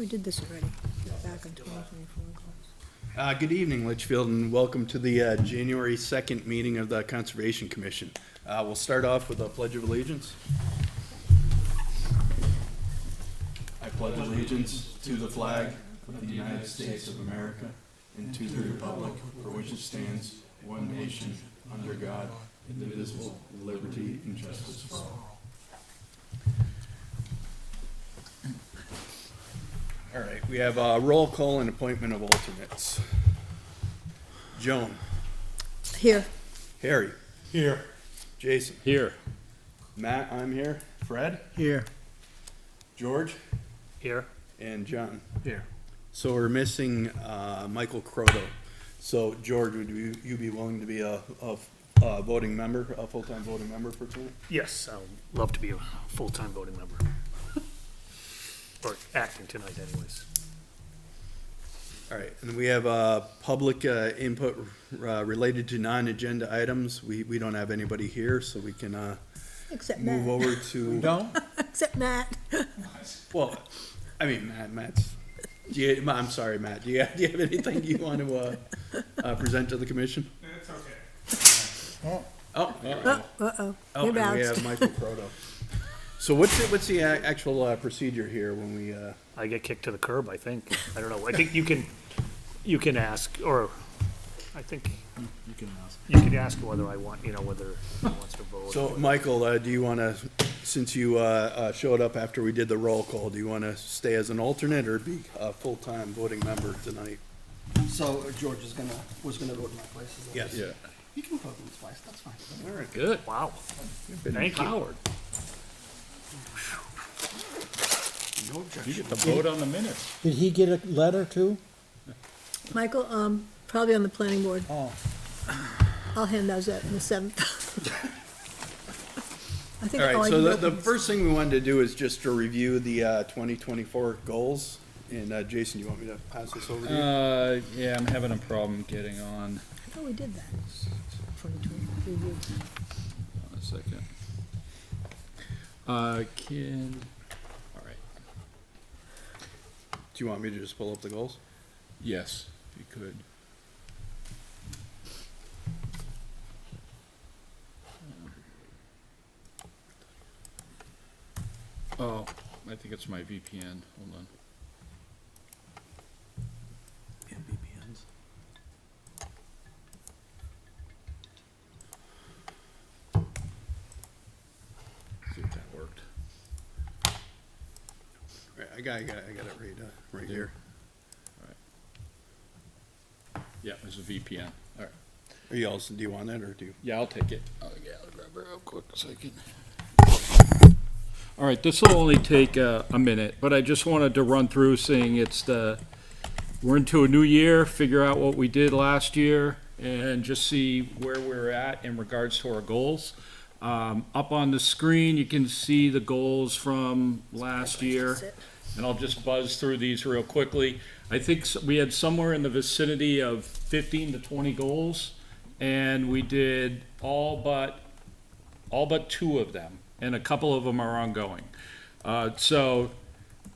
we did this already, back in 2024. Good evening, Litchfield, and welcome to the January 2nd meeting of the Conservation Commission. We'll start off with a Pledge of Allegiance. I pledge allegiance to the flag of the United States of America and to the republic for which it stands, one nation, under God, indivisible, with liberty and justice for all. All right, we have a roll call and appointment of alternates. Joan. Here. Harry. Here. Jason. Here. Matt, I'm here. Fred. Here. George. Here. And John. Here. So we're missing Michael Croto. So George, would you be willing to be a voting member, a full-time voting member for tonight? Yes, I'd love to be a full-time voting member. Or acting tonight anyways. All right, and we have public input related to non-agenda items. We don't have anybody here, so we can Except move Matt. over to. Don't? Except Matt. Well, I mean, Matt's. I'm sorry, Matt. Do you have anything you want to present to the commission? It's okay. Oh, Uh-oh. oh, You're and we bounced. have Michael Croto. So what's the actual procedure here when we? I get kicked to the curb, I think. I don't know. I think you can ask, or I think You can ask. you can ask whether I want, whether he wants to vote. So Michael, do you want to, since you showed up after we did the roll call, do you want to stay as an alternate or be a full-time voting member tonight? So George was gonna vote in my place. Is that Yes. Yeah. You can vote in his place, that's fine. All right. Good. Wow. You've been Thank you. empowered. No You objection. get the vote on the minutes. Did he get a letter too? Michael, probably on the planning board. Oh, I'll hand those out in the 7th. I think. All oh, right, I so did the open- first thing we wanted to do is just to review the 2024 goals. And Jason, you want me to pass this over to you? Yeah, I'm having a problem getting on. I thought we did that. 2020 review. Hold on a second. All right. Do you want me to just pull up the goals? Yes, if you could. Oh, I think it's my VPN. Hold on. Yeah, VPNs. See if that worked. All right, I got it right here. Yeah, it's a VPN. All right. Are you also, do you want that or do you? Yeah, I'll take it. Oh, yeah, I'll grab it real quick so I can. All right, this will only take a minute, but I just wanted to run through saying we're into a new year, figure out what we did last year, and just see where we're at in regards to our goals. Up on the screen, you can see the goals from last year, and I'll just buzz through these real quickly. I think we had somewhere in the vicinity of 15 to 20 goals, and we did all but 2 of them, and a couple of them are ongoing. So,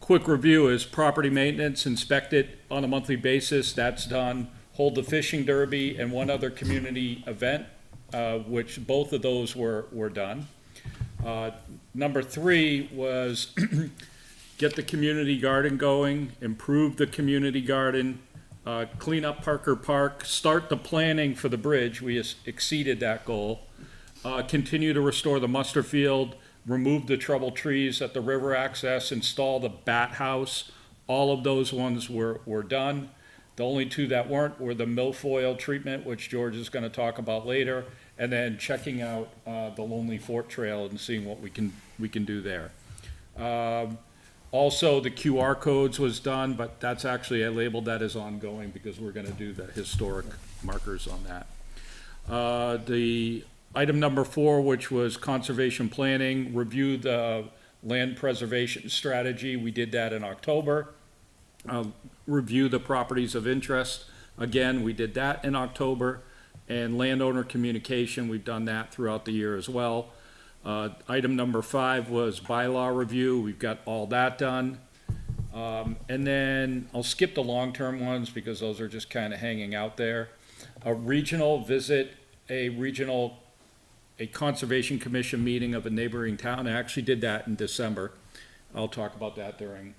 quick review is property maintenance, inspect it on a monthly basis, that's done. Hold the fishing derby and one other community event, which both of those were done. Number 3 was get the community garden going, improve the community garden, clean up Parker Park, start the planning for the bridge, we exceeded that goal. Continue to restore the muster field, remove the trouble trees at the river access, install the bat house. All of those ones were done. The only 2 that weren't were the milfoil treatment, which George is gonna talk about later, and then checking out the Lonely Fort Trail and seeing what we can do there. Also, the QR codes was done, but that's actually, I labeled that as ongoing because we're gonna do the historic markers on that. The item number 4, which was conservation planning, review the land preservation strategy. We did that in October. Review the properties of interest. Again, we did that in October. And landowner communication, we've done that throughout the year as well. Item number 5 was bylaw review. We've got all that done. And then I'll skip the long-term ones because those are just kind of hanging out there. A regional visit, a conservation commission meeting of a neighboring town. I actually did that in December. I'll talk about that during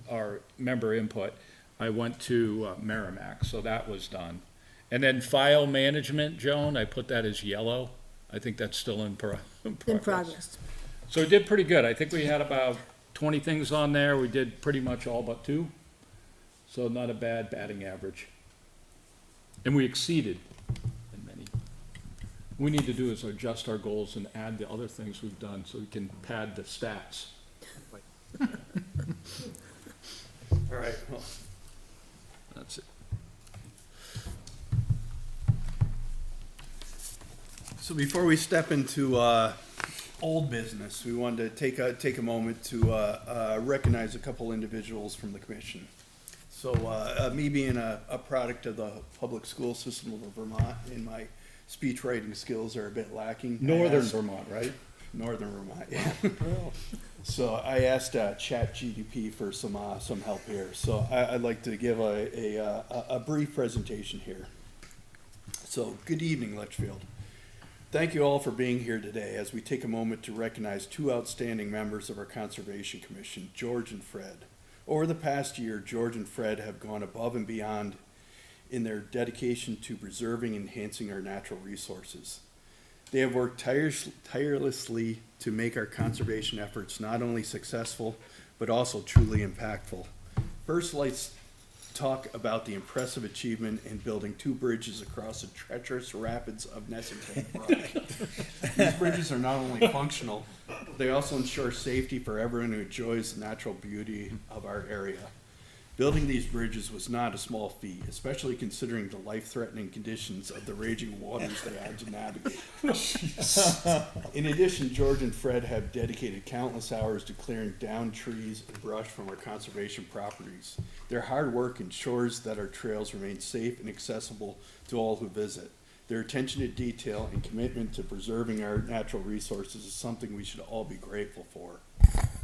our member input. I went to Merrimack, so that was done. And then file management, Joan, I put that as yellow. I think that's still in progress. In progress. So we did pretty good. I think we had about 20 things on there. We did pretty much all but 2. So not a bad batting average. And we exceeded in many. What we need to do is adjust our goals and add the other things we've done so we can pad the stats. All right, well, That's it. so before we step into old business, we wanted to take a moment to recognize a couple individuals from the commission. So me being a product of the public school system of Vermont, and my speech writing skills are a bit lacking. Northern Vermont, right? Northern Vermont, yeah. So I asked ChatGPT for some help here. So I'd like to give a brief presentation here. So good evening, Litchfield. Thank you all for being here today as we take a moment to recognize 2 outstanding members of our Conservation Commission, George and Fred. Over the past year, George and Fred have gone above and beyond in their dedication to preserving and enhancing our natural resources. They have worked tirelessly to make our conservation efforts not only successful, but also truly impactful. First, let's talk about the impressive achievement in building 2 bridges across the treacherous rapids of Nessuntain Brook. These bridges are not only functional, they also ensure safety for everyone who enjoys the natural beauty of our area. Building these bridges was not a small feat, especially considering the life-threatening conditions of the raging waters they had to navigate. In addition, George and Fred have dedicated countless hours to clearing down trees and brush from our conservation properties. Their hard work ensures that our trails remain safe and accessible to all who visit. Their attention to detail and commitment to preserving our natural resources is something we should all be grateful for.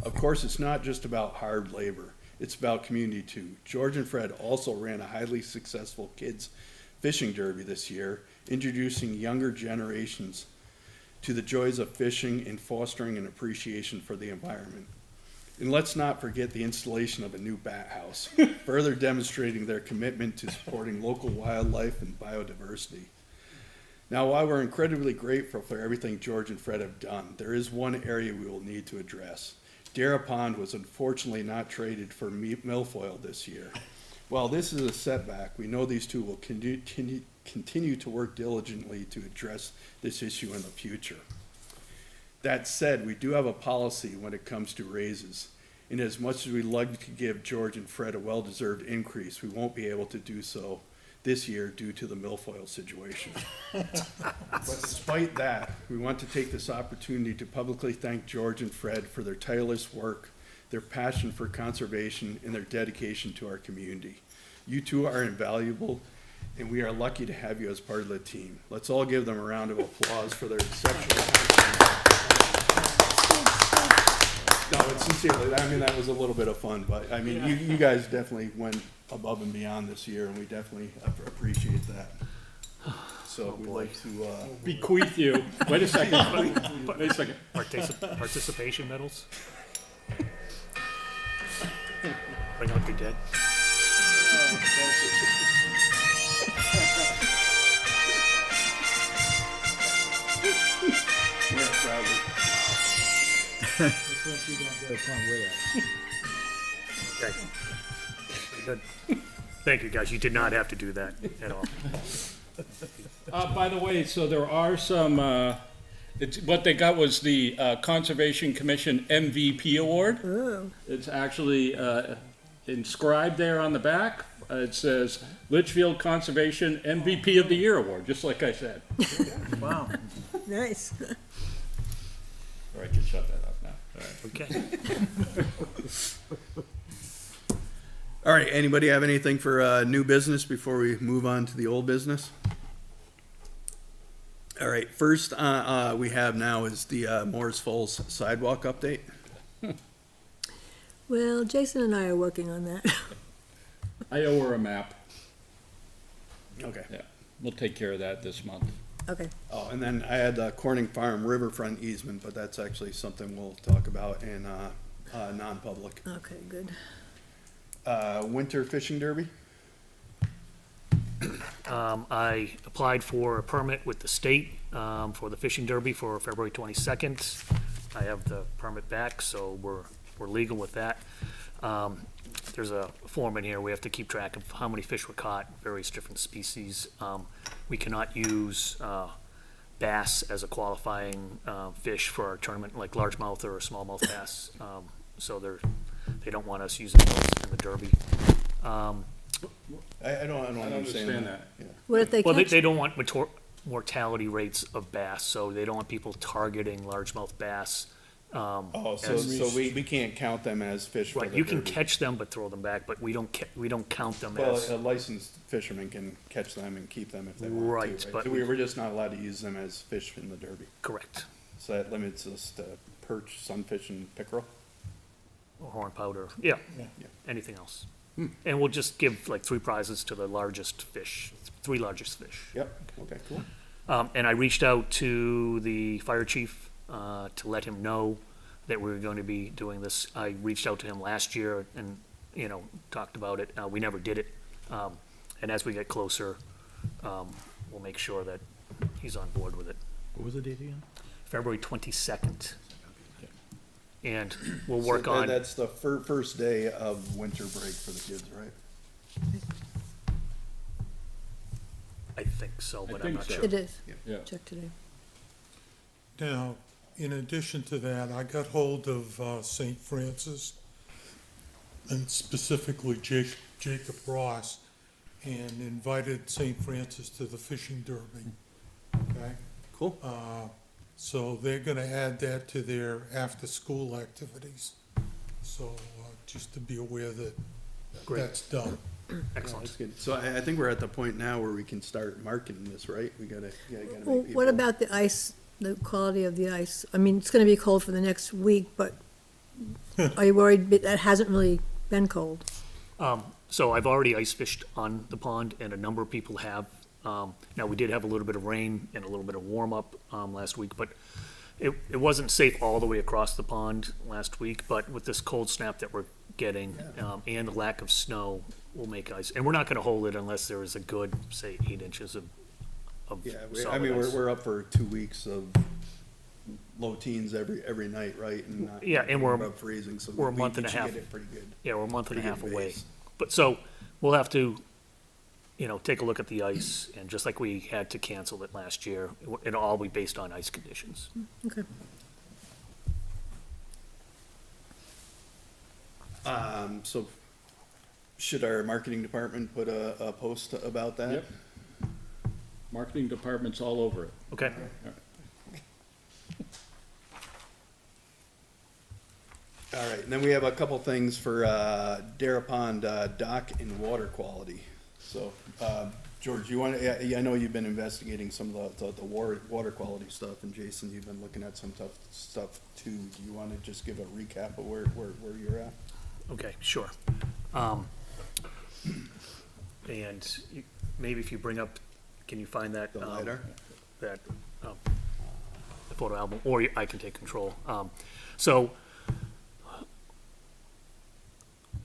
Of course, it's not just about hard labor. It's about community too. George and Fred also ran a highly successful kids fishing derby this year, introducing younger generations to the joys of fishing and fostering an appreciation for the environment. And let's not forget the installation of a new bat house, further demonstrating their commitment to supporting local wildlife and biodiversity. Now, while we're incredibly grateful for everything George and Fred have done, there is one area we will need to address. Dara Pond was unfortunately not traded for milfoil this year. While this is a setback, we know these 2 will continue to work diligently to address this issue in the future. That said, we do have a policy when it comes to raises. And as much as we'd like to give George and Fred a well-deserved increase, we won't be able to do so this year due to the milfoil situation. But despite that, we want to take this opportunity to publicly thank George and Fred for their tireless work, their passion for conservation, and their dedication to our community. You 2 are invaluable, and we are lucky to have you as part of the team. Let's all give them a round of applause for their exceptional No, it's sincerely, I mean, that was a little bit of fun, but I mean, you guys definitely went above and beyond this year, and we definitely appreciate that. So we'd like to, Bequeath you. Wait a second. Wait a second. Participation medals? Bring out your dead. wear it proudly. Okay. Good. Thank you, guys. You did not have to do that at all. By the way, so there are some, what they got was the Conservation Commission MVP Award. Oh, It's actually inscribed there on the back. It says Litchfield Conservation MVP of the Year Award, just like I said. wow. Nice. All right, can shut that up now. All right. Okay. All right, anybody have anything for new business before we move on to the old business? All right, first we have now is the Morris Falls sidewalk update. Well, Jason and I are working on that. I owe her a map. Okay. Yeah, we'll take care of that this month. Okay, Oh, and then I had the Corning Farm riverfront easement, but that's actually something we'll talk about in, non-public. okay, good. Winter fishing derby? I applied for a permit with the state, for the fishing derby for February 22nd. I have the permit back, so we're legal with that. There's a form in here, we have to keep track of how many fish were caught, various different species. We cannot use, bass as a qualifying, fish for our tournament, like largemouth or smallmouth bass. So they don't want us using those in the derby. I don't understand that. Yeah. What if they Well, catch? they don't want mortality rates of bass, so they don't want people targeting largemouth bass. Oh, so we can't count them as fish for Right, the you can derby. catch them but throw them back, but we don't count them Well, as, a licensed fisherman can catch them and keep them if they want Right, to, right? but So we're just not allowed to use them as fish in the derby. correct, So that limits us to perch, sunfish, and pickerel. or horn powder, yeah, Yeah. anything else. And we'll just give like 3 prizes to the largest fish, 3 largest fish. Yep, okay, cool. And I reached out to the fire chief, to let him know that we were going to be doing this. I reached out to him last year and, talked about it. We never did it. And as we get closer, we'll make sure that he's on board with it. What was the date again? February 22nd. And we'll So work on, That's the first day of winter break for the kids, right? I think so, but I'm think not so. sure. It is. Yeah. Check today. Now, in addition to that, I got hold of St. Francis, and specifically Jacob Ross, and invited St. Francis to the fishing derby. Okay? Cool. So they're gonna add that to their after-school activities. So just to be aware that Great. that's done. Excellent. That's good. So I think we're at the point now where we can start marketing this, right? We gotta make Well, people. what about the ice, the quality of the ice? I mean, it's gonna be cold for the next week, but are you worried that hasn't really been cold? So I've already ice fished on the pond, and a number of people have. Now, we did have a little bit of rain and a little bit of warm-up last week, but it wasn't safe all the way across the pond last week, but with this cold snap that we're getting, and the lack of snow, we'll make ice. And we're not gonna hold it unless there is a good, say, 8 inches of Yeah, I solid mean, ice. we're up for 2 weeks of low teens every night, right? And not Yeah, and we're- above freezing, so we're a we month and a should half. get it pretty good. Yeah, we're a month and a Pretty half good away. base. But so, we'll have to, take a look at the ice, and just like we had to cancel it last year, it'll all be based on ice conditions. Okay. So should our marketing department put a post about that? Yep. Marketing department's all over it. Okay? All right, and then we have a couple things for Dara Pond dock and water quality. So, George, I know you've been investigating some of the water quality stuff, and Jason, you've been looking at some tough stuff too. Do you want to just give a recap of where you're at? Okay, sure. And maybe if you bring up, can you find that? The LiDAR? That, the photo album, or I can take control. So,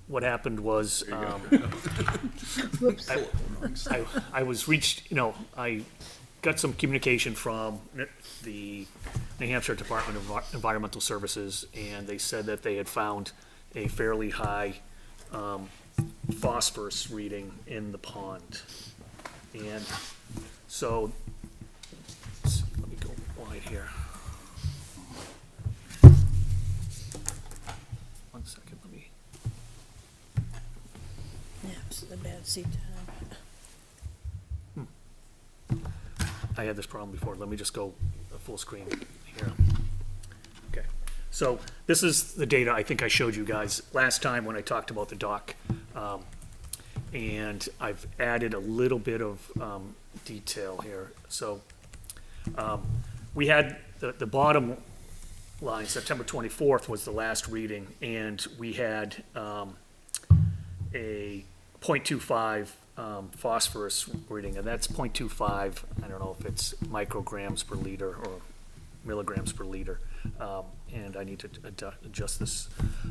what happened was, Whoops. I was reached, I got some communication from the New Hampshire Department of Environmental Services, and they said that they had found a fairly high phosphorus reading in the pond. And so, let me go wide here. One second, let me. Yeah, it's a bad seat to have. I had this problem before. Let me just go full screen here. Okay. So this is the data I think I showed you guys last time when I talked about the dock. And I've added a little bit of detail here. So we had the bottom line, September 24th was the last reading, and we had a .25 phosphorus reading, and that's .25, I don't know if it's micrograms per liter or milligrams per liter, and I need to adjust this,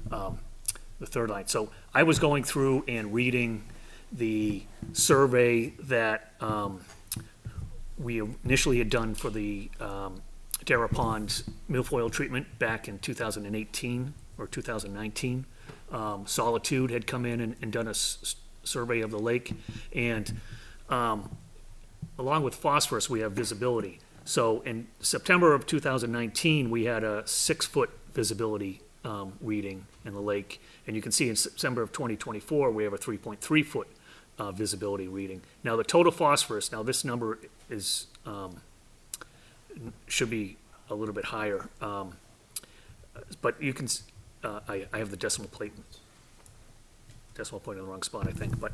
the third line. So I was going through and reading the survey that we initially had done for the Dara Pond milfoil treatment back in 2018 or 2019. Solitude had come in and done a survey of the lake, and along with phosphorus, we have visibility. So in September of 2019, we had a 6-foot visibility reading in the lake, and you can see in September of 2024, we have a 3.3 foot visibility reading. Now the total phosphorus, now this number is should be a little bit higher, but you can, I have the decimal point in the wrong spot, I think, but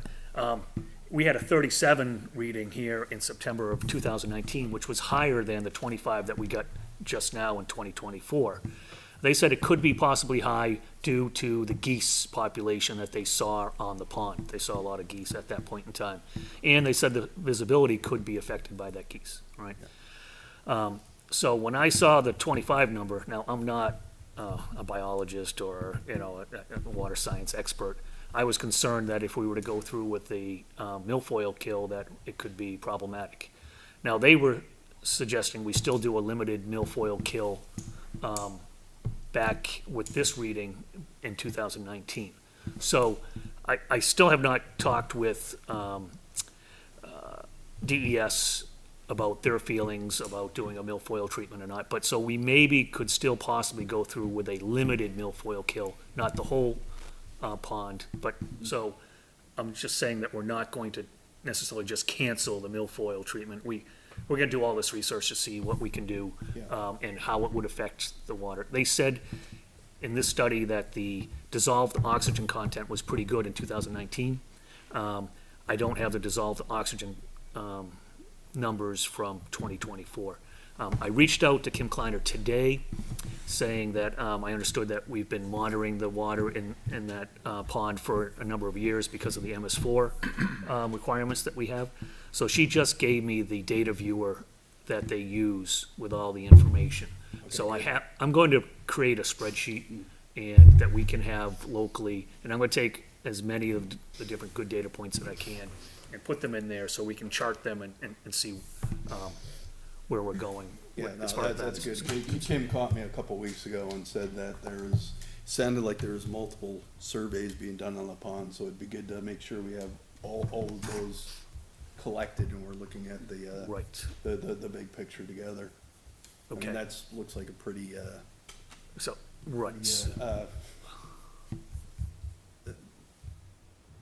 we had a 37 reading here in September of 2019, which was higher than the 25 that we got just now in 2024. They said it could be possibly high due to the geese population that they saw on the pond. They saw a lot of geese at that point in time. And they said the visibility could be affected by that geese, right? So when I saw the 25 number, now I'm not a biologist or, a water science expert. I was concerned that if we were to go through with the milfoil kill, that it could be problematic. Now, they were suggesting we still do a limited milfoil kill back with this reading in 2019. So I still have not talked with DES about their feelings about doing a milfoil treatment or not, but so we maybe could still possibly go through with a limited milfoil kill, not the whole pond, but so I'm just saying that we're not going to necessarily just cancel the milfoil treatment. We're gonna do all this research to see what we can do, and how it would affect the water. They said in this study that the dissolved oxygen content was pretty good in 2019. I don't have the dissolved oxygen numbers from 2024. I reached out to Kim Kleiner today, saying that I understood that we've been monitoring the water in that pond for a number of years because of the MS4 requirements that we have. So she just gave me the data viewer that they use with all the information. So I'm going to create a spreadsheet and that we can have locally, and I'm going to take as many of the different good data points that I can and put them in there so we can chart them and see where we're going. Yeah, as no, far as that's is good. Kim caught me a couple weeks ago and said that sounded like there was multiple surveys being done on the pond, so it'd be good to make sure we have all of those collected and we're looking at Right. the big picture together. I Okay. mean, looks like a pretty, So, right.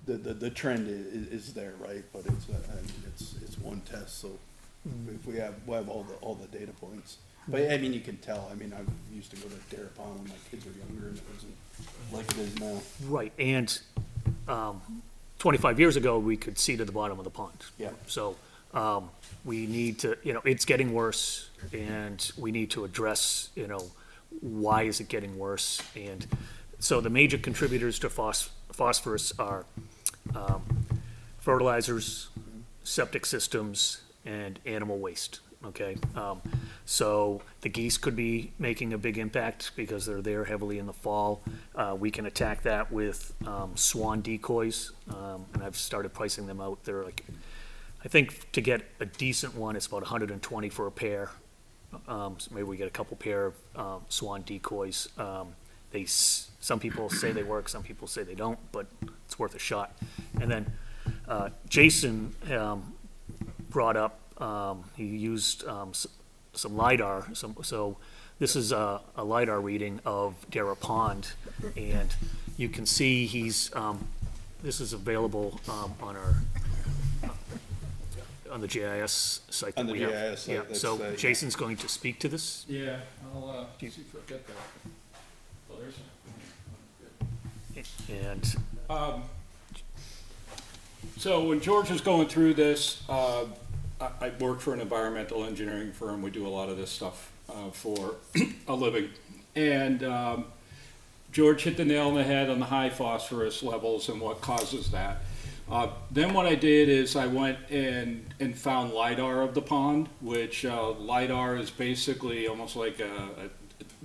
the trend is there, right? But it's, I mean, it's one test, so if we'll have all the data points. But, I mean, you can tell, I mean, I used to go to Dara Pond when my kids were younger and it wasn't like it is now. Right, and 25 years ago, we could see to the bottom of the pond. Yeah. So we need to, it's getting worse, and we need to address, why is it getting worse? And so the major contributors to phosphorus are fertilizers, septic systems, and animal waste, okay? So the geese could be making a big impact because they're there heavily in the fall. We can attack that with swan decoys, and I've started pricing them out. They're like, I think to get a decent one, it's about 120 for a pair. So maybe we get a couple pair of swan decoys. Some people say they work, some people say they don't, but it's worth a shot. And then Jason brought up, he used some LiDAR. So this is a LiDAR reading of Dara Pond, and you can see this is available on the GIS site that On the we have. GIS site, Yeah, that's, so yeah. Jason's going to speak to this. Yeah, I'll see if I get that. Oh, there's And So when George was going through this, I work for an environmental engineering firm. We do a lot of this stuff for a living. And George hit the nail on the head on the high phosphorus levels and what causes that. Then what I did is I went and found LiDAR of the pond, which LiDAR is basically almost like a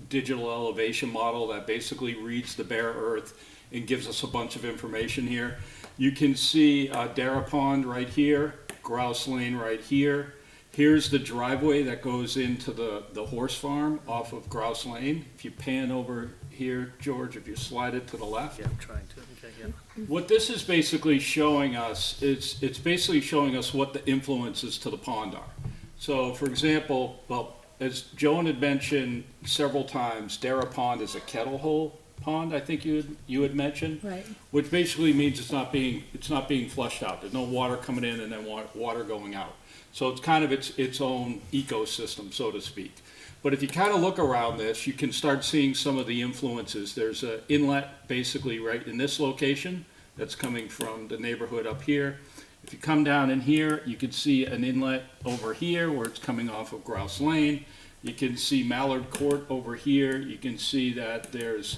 digital elevation model that basically reads the bare earth and gives us a bunch of information here. You can see Dara Pond right here, Grouse Lane right here. Here's the driveway that goes into the horse farm off of Grouse Lane. If you pan over here, George, if you slide it to the left. Yeah, I'm trying to, okay, yeah. What this is basically showing us, it's basically showing us what the influences to the pond are. So, for example, well, as Joan had mentioned several times, Dara Pond is a kettle hole pond, I think you had mentioned. Right. Which basically means it's not being flushed out. There's no water coming in and then water going out. So it's kind of its own ecosystem, so to speak. But if you kind of look around this, you can start seeing some of the influences. There's an inlet basically right in this location that's coming from the neighborhood up here. If you come down in here, you can see an inlet over here where it's coming off of Grouse Lane. You can see Mallard Court over here. You can see that there's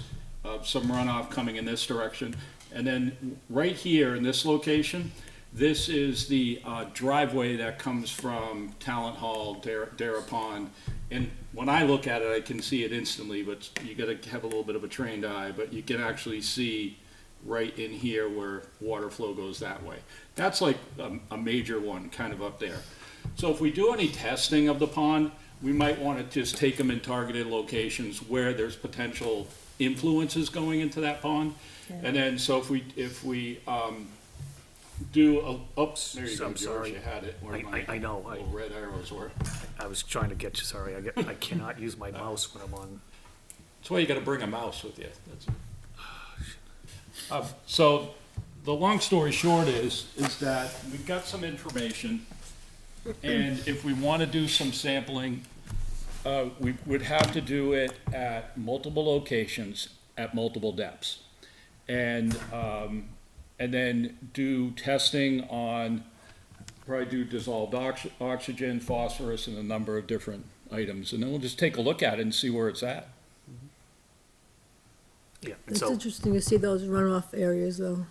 some runoff coming in this direction. And then right here in this location, this is the driveway that comes from Talent Hall, Dara Pond. And when I look at it, I can see it instantly, but you gotta have a little bit of a trained eye, but you can actually see right in here where water flow goes that way. That's like a major one, kind of up there. So if we do any testing of the pond, we might wanna just take them in targeted locations where there's potential influences going into that pond. And then, so if we do a, oops, there you go, I'm George, sorry. you had it, where my I know, little red arrows were. I was trying to get you, sorry, I cannot use my mouse when I'm on. That's why you gotta bring a mouse with you. So, the long story short is that we've got some information, and if we wanna do some sampling, we would have to do it at multiple locations, at multiple depths. And then do testing on, probably do dissolved oxygen, phosphorus, and a number of different items. And then we'll just take a look at it and see where it's at. Yeah, and It's so, interesting to see those runoff areas, though.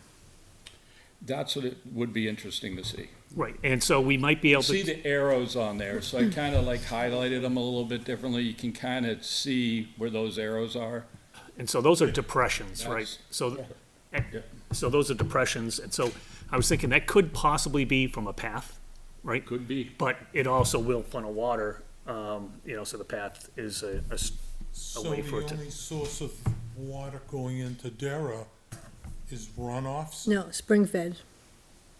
That's what it would be interesting to see. right, and so we might be able See to, the arrows on there, so I kind of like highlighted them a little bit differently. You can kind of see where those arrows are. and so those are depressions, right? That's- So, Yeah. so those are depressions, and so I was thinking that could possibly be from a path, right? Could be. But it also will funnel water, so the path is So way the for it to- only source of water going into Dara is runoffs? No, spring-fed.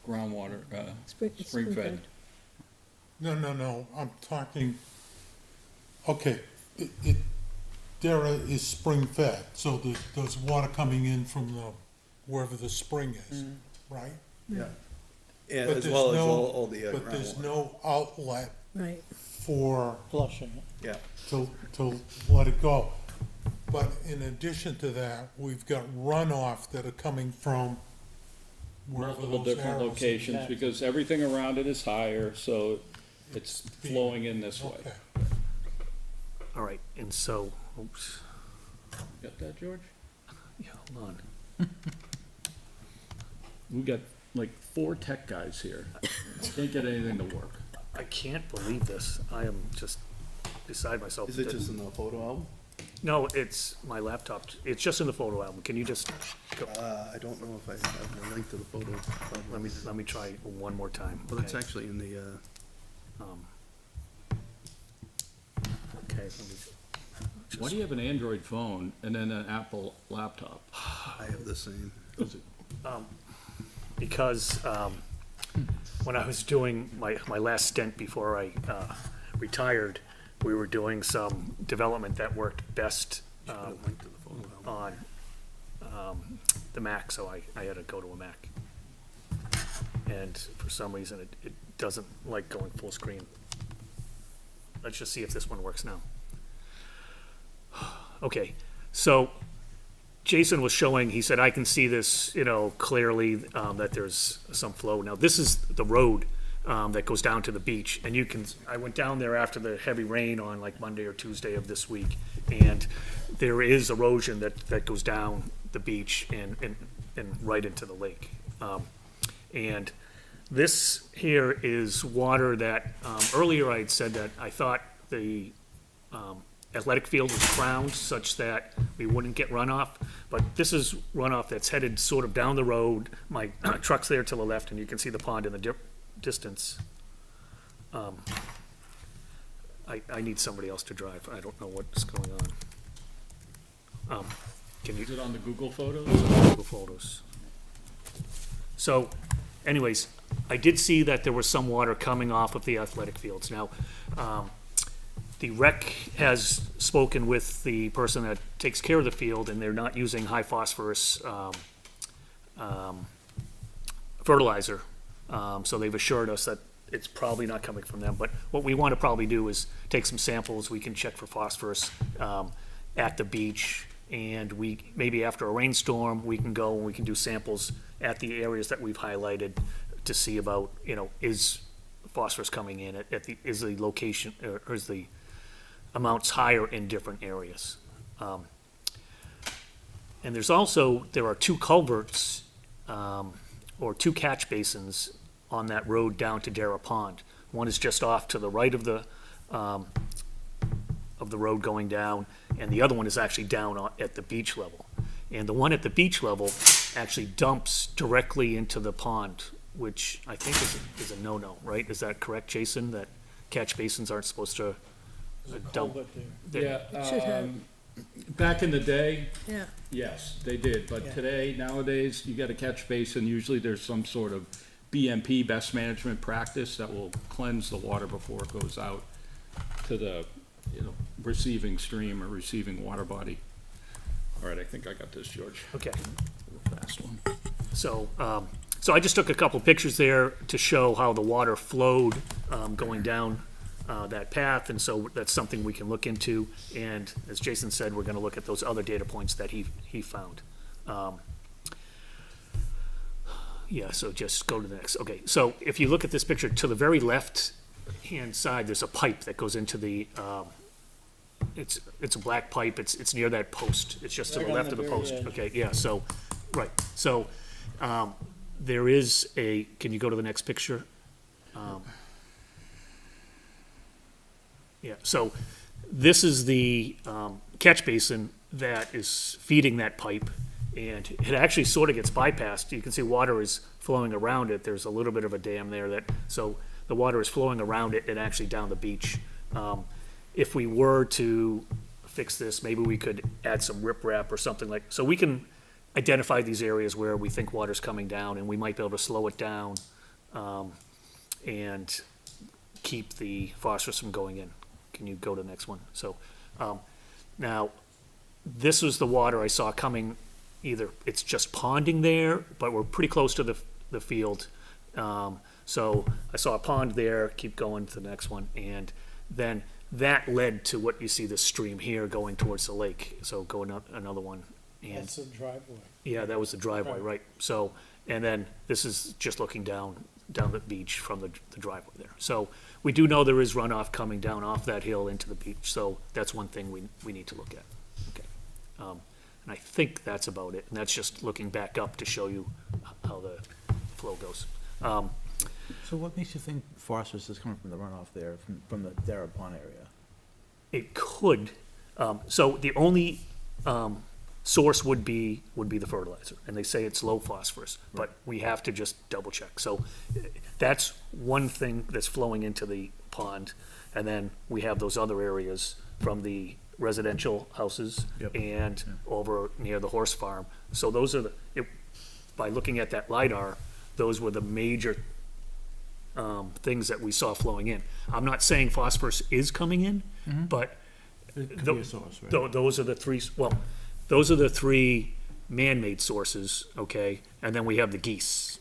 Groundwater, It's spring fed. No, I'm talking, okay, Dara is spring-fed, so there's water coming in from wherever the spring is, right? Yeah, But as there's well as no- all the But there's groundwater. no outlet Right. for, flushing it. Yeah, to let it go. But in addition to that, we've got runoff that are coming from wherever Multiple those different arrows. locations, because everything around it is higher, so it's being- flowing in this way. Okay. all right, and so, oops, Got that, George? yeah, hold on. We got like 4 tech guys here. Can't get anything to work. I can't believe this. I am just beside myself. is it just in the photo album? No, it's my laptop. It's just in the photo album. Can you just, I don't know if I have the link to the photo. let me try one more time. Well, it's okay? actually in the, Um, Okay, let me just. Why do you have an Android phone and then an Apple laptop? I have the same. Because when I was doing my last stint before I retired, we were doing some development that worked best Link to the photo album. on the Mac, so I had to go to a Mac. And for some reason, it doesn't like going full screen. Let's just see if this one works now. Okay, so Jason was showing, he said, I can see this, clearly, that there's some flow. Now, this is the road that goes down to the beach. And I went down there after the heavy rain on like Monday or Tuesday of this week, and there is erosion that goes down the beach and right into the lake. And this here is water that, earlier I had said that I thought the athletic field was crowned such that we wouldn't get runoff, but this is runoff that's headed sort of down the road. My truck's there to the left, and you can see the pond in the distance. I need somebody else to drive. I don't know what's going on. Can you? Is it on the Google Photos? Google Photos. So, anyways, I did see that there was some water coming off of the athletic fields. Now, the rec has spoken with the person that takes care of the field, and they're not using high phosphorus fertilizer. So they've assured us that it's probably not coming from them. But what we want to probably do is take some samples. We can check for phosphorus at the beach, and maybe after a rainstorm, we can go and we can do samples at the areas that we've highlighted to see about, is phosphorus coming in is the location, or is the amounts higher in different areas. And there are two culverts, or two catch basins on that road down to Dara Pond. One is just off to the right of the road going down, and the other one is actually down at the beach level. And the one at the beach level actually dumps directly into the pond, which I think is a no-no, right? Is that correct, Jason, that catch basins aren't supposed to dump? Yeah, should have. back in the day, Yeah, yes, they did, but today, nowadays, you get a catch basin, usually there's some sort of BMP, best management practice, that will cleanse the water before it goes out to the, receiving stream or receiving water body. All right, I think I got this, George. Okay. Fast one. So, so I just took a couple pictures there to show how the water flowed going down that path, and so that's something we can look into. And as Jason said, we're going to look at those other data points that he found. Yeah, so just go to the next. Okay, so if you look at this picture, to the very left-hand side, there's a pipe that goes into the. It's a black pipe. It's near that post. It's just to the left of the post. Okay, yeah. So, right. So, there is a. Can you go to the next picture? Yeah. So, this is the catch basin that is feeding that pipe, and it actually sort of gets bypassed. You can see water is flowing around it. There's a little bit of a dam there so the water is flowing around it and actually down the beach. If we were to fix this, maybe we could add some riprap or something so we can identify these areas where we think water's coming down, and we might be able to slow it down and keep the phosphorus from going in. Can you go to the next one? So now, this was the water I saw coming. Either it's just ponding there, but we're pretty close to the field. So I saw a pond there. Keep going to the next one, and then that led to what you see, this stream here going towards the lake. So going up another one. And That's a driveway. yeah, that was the driveway, right? So, and then this is just looking down the beach from the driveway there. So we do know there is runoff coming down off that hill into the beach. So that's one thing we need to look at. Okay. And I think that's about it. And that's just looking back up to show you how the flow goes. So what makes you think phosphorus is coming from the runoff there, from the Dara Pond area? It could, so the only source would be the fertilizer, and they say it's low phosphorus, but we have to just double check. So that's one thing that's flowing into the pond, and then we have those other areas from the residential houses and over near the horse farm. So those are by looking at that LiDAR, those were the major things that we saw flowing in. I'm not saying phosphorus is coming in, but It could be a source, right? those are the three, those are the three man-made sources, okay? And then we have the geese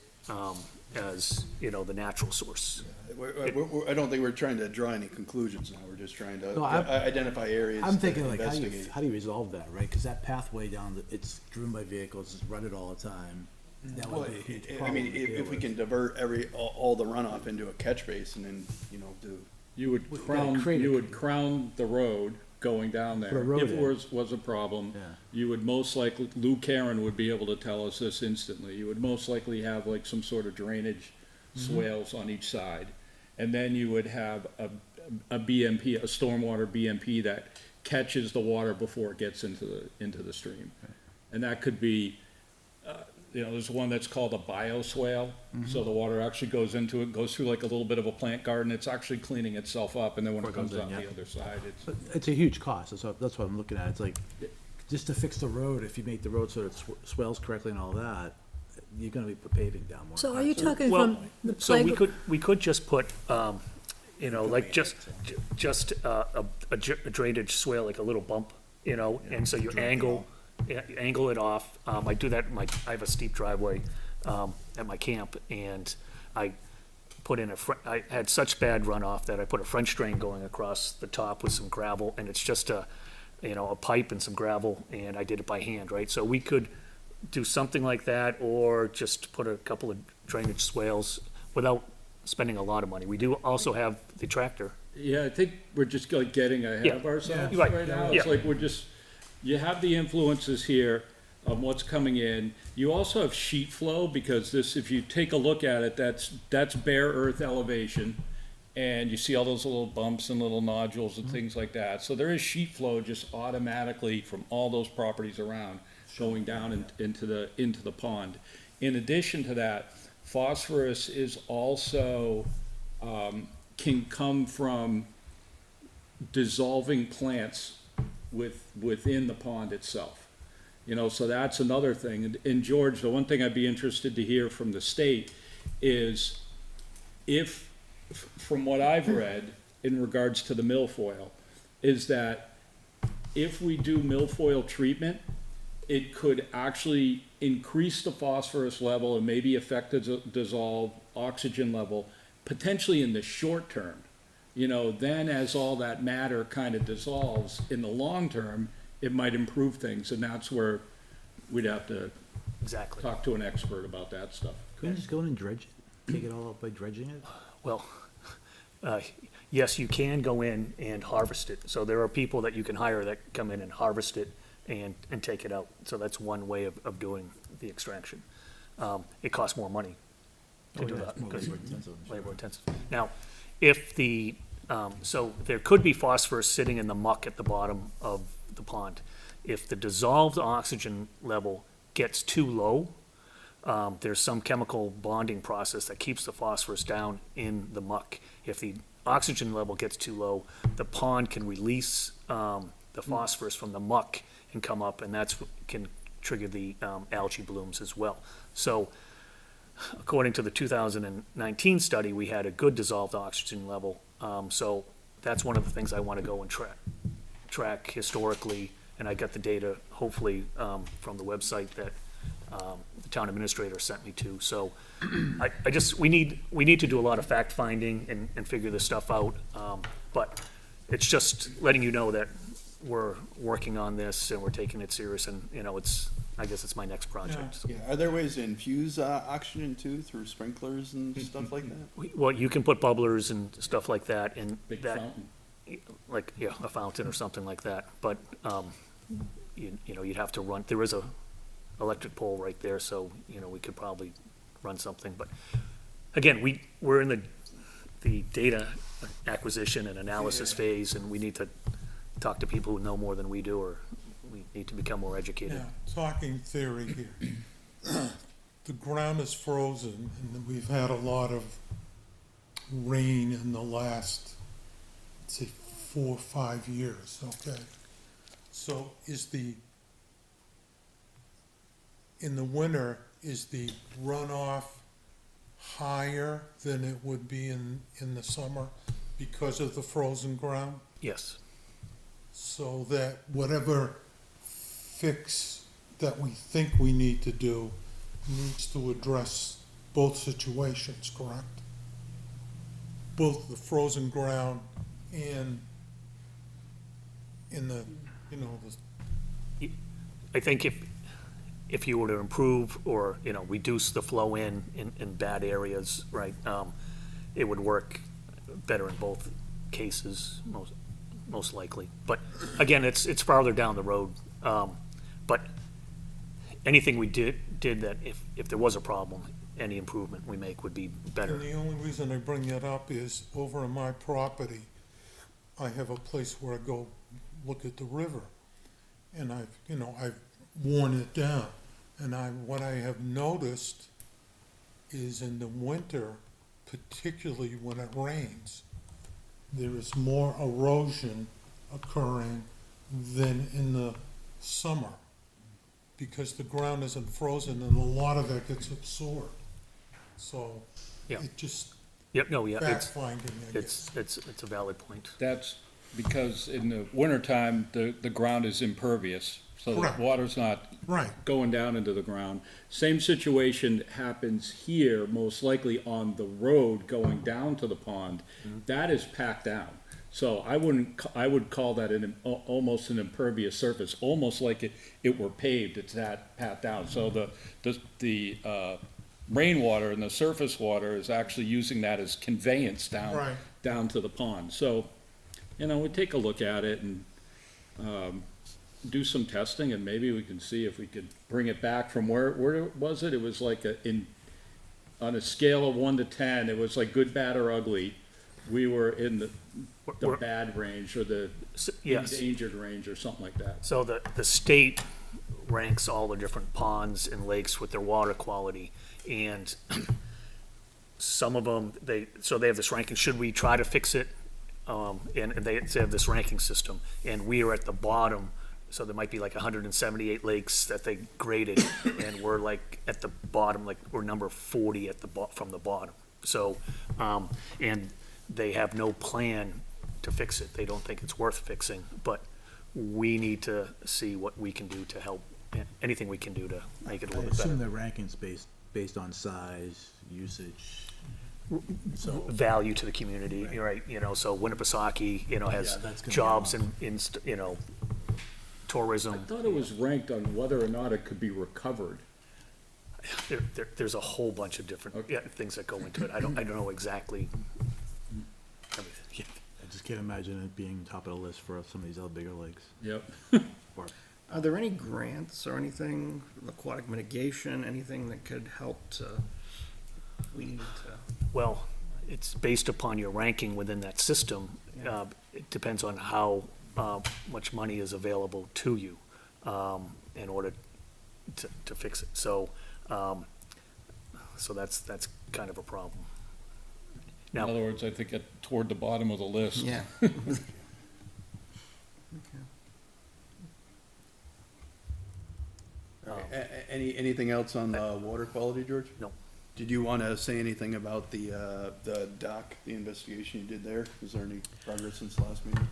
as, the natural source. I don't think we're trying to draw any conclusions now. We're just trying to No, I'm- identify areas. I'm to thinking like, investigate. how do you resolve that, right? Because that pathway down, it's driven by vehicles, it's rutted all the time. That Well, would be a huge I problem mean, to if deal we with. can divert all the runoff into a catch basin and, do, You would We gotta crown, create you a- would crown the road going down Put a there. road If it in. was a problem, Yeah. you would most likely, Lou Karen would be able to tell us this instantly. You would most likely have like some sort of drainage swales on each side. And then you would have a BMP, a stormwater BMP that catches the water before it gets into the stream. And that could be, there's one that's called a bioswale. So the water actually goes into it, goes through like a little bit of a plant garden. It's actually cleaning itself up, and then when it Before it comes goes out in, the yeah. other side, it's. But it's a huge cost, that's what I'm looking at, it's like, just to fix the road, if you make the road so it swells correctly and all that, you're gonna be paving down more. So are you talking Well, from the so playground? we could just put, like just a drainage swale, like a little bump, and so you angle it off. I do that, I have a steep driveway, at my camp, and I put in I had such bad runoff that I put a French drain going across the top with some gravel, and it's just a pipe and some gravel, and I did it by hand, right? So we could do something like that, or just put a couple of drainage swales without spending a lot of money. We do also have the tractor. Yeah, I think we're just like getting ahead Yeah. of ourselves Yeah. Right. right now. Yeah. It's like you have the influences here of what's coming in. You also have sheet flow, because if you take a look at it, that's bare earth elevation. And you see all those little bumps and little nodules and things like that. So there is sheet flow just automatically from all those properties around going down into the pond. In addition to that, phosphorus is also, can come from dissolving plants within the pond itself. So that's another thing. And George, the one thing I'd be interested to hear from the state is from what I've read in regards to the milfoil, is that if we do milfoil treatment, it could actually increase the phosphorus level and maybe affect the dissolved oxygen level, potentially in the short term. Then as all that matter kind of dissolves, in the long term, it might improve things, and that's where we'd have to Exactly. talk to an expert about that stuff. Couldn't you just go in and dredge it, take it all up by dredging it? Well, yes, you can go in and harvest it. So there are people that you can hire that come in and harvest it and take it out. So that's one way of doing the extraction. It costs more money to do that. More 'cause labor intensive, I'm sure. labor intensive. Now, if so there could be phosphorus sitting in the muck at the bottom of the pond. If the dissolved oxygen level gets too low, there's some chemical bonding process that keeps the phosphorus down in the muck. If the oxygen level gets too low, the pond can release the phosphorus from the muck and come up, and that's what can trigger the algae blooms as well. So according to the 2019 study, we had a good dissolved oxygen level. So that's one of the things I want to go and track historically, and I got the data hopefully from the website that the town administrator sent me to. So we need to do a lot of fact finding and figure this stuff out. But it's just letting you know that we're working on this and we're taking it serious, and I guess it's my next project. So- yeah, are there ways to infuse oxygen too through sprinklers and stuff like that? Well, you can put bubblers and stuff like that, and Big that, fountain. like, yeah, a fountain or something like that. But, you'd have to run, there is a electric pole right there, so, we could probably run something. But again, we're in the data acquisition and analysis phase, and we need to talk to people who know more than we do, or we need to become more educated. Yeah, talking theory here. The ground is frozen, and we've had a lot of rain in the last, let's say, 4 or 5 years, okay? So in the winter, is the runoff higher than it would be in the summer because of the frozen ground? Yes, So that whatever fix that we think we need to do needs to address both situations, correct? Both the frozen ground and in the, I think if you were to improve or, you know, reduce the flow in bad areas, right, it would work better in both cases, most likely. But again, it's farther down the road. But anything we did that if there was a problem, any improvement we make would be better. And the only reason I bring that up is over on my property, I have a place where I go look at the river. And I've worn it down. And what I have noticed is in the winter, particularly when it rains, there is more erosion occurring than in the summer because the ground isn't frozen and a lot of that gets absorbed. So Yeah. it just Yep, no, yeah, fact finding, I guess. it's a valid point. That's because in the wintertime, the ground is impervious, so the Correct. water's not Right. going down into the ground. Same situation happens here, most likely on the road going down to the pond. That is packed down. So I would call that almost an impervious surface, almost like it were paved, it's that packed down. So the rainwater and the surface water is actually using that as conveyance Right. down to the pond. So, we take a look at it and, do some testing, and maybe we can see if we could bring it back from where was it? It was like on a scale of 1 to 10, it was like good, bad, or ugly. We were in the We're- bad range or the Yes. endangered range or something like that. So the state ranks all the different ponds and lakes with their water quality, and some of them, they have this ranking, should we try to fix it? And they have this ranking system, and we are at the bottom, so there might be like 178 lakes that they graded, and we're like at the bottom, like we're number 40 from the bottom. So, and they have no plan to fix it. They don't think it's worth fixing, but we need to see what we can do to help, anything we can do to make it a I little bit assume better. the ranking's based on size, usage. So, Value to the community, right, so Winnipesaukee, has Yeah, that's gonna be jobs awesome. in, I tourism. thought it was ranked on whether or not it could be recovered. There's a whole bunch of different, Okay. things that go into it. I don't know exactly everything. Yeah. I just can't imagine it being top of the list for some of these other bigger lakes. Yep. Are there any grants or anything, aquatic mitigation, anything that could help to, we need to? Well, it's based upon your ranking within that system. It depends on how much money is available to you in order to fix it. So, so that's kind of a problem. In Now, other words, I think toward the bottom of the list. Yeah. Anything else on water quality, George? No. Did you want to say anything about the dock, the investigation you did there? Is there any progress since last meeting?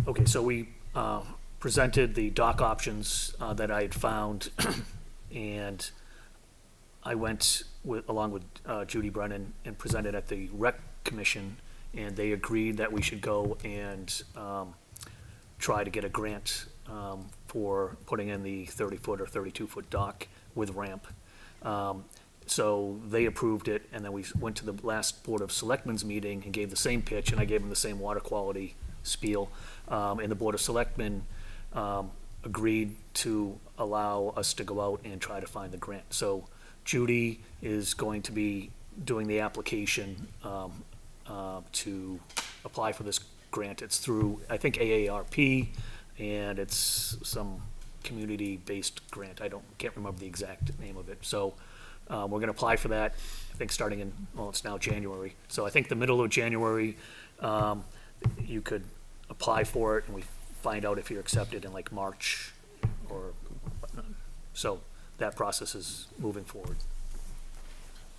Okay, so we presented the dock options that I had found, and I went along with Judy Brennan and presented at the Rec Commission, and they agreed that we should go and try to get a grant for putting in the 30-foot or 32-foot dock with ramp. So they approved it, and then we went to the last Board of Selectmen's meeting and gave the same pitch, and I gave them the same water quality spiel. And the Board of Selectmen agreed to allow us to go out and try to find the grant. So Judy is going to be doing the application to apply for this grant. It's through, I think, AARP, and it's some community-based grant. Can't remember the exact name of it. So we're gonna apply for that, I think, starting in, it's now January. So I think the middle of January, you could apply for it, and we find out if you're accepted in like March or whatnot. So that process is moving forward.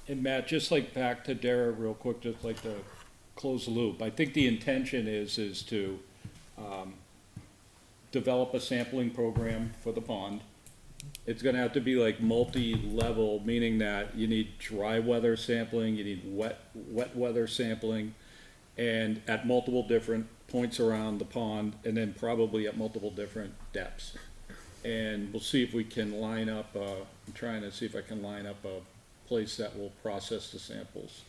And Matt, just like back to Dara real quick, just like to close the loop. I think the intention is to develop a sampling program for the pond. It's gonna have to be like multi-level, meaning that you need dry weather sampling, you need wet weather sampling, and at multiple different points around the pond, and then probably at multiple different depths. And we'll see if we can line up, I'm trying to see if I can line up a place that will process the samples.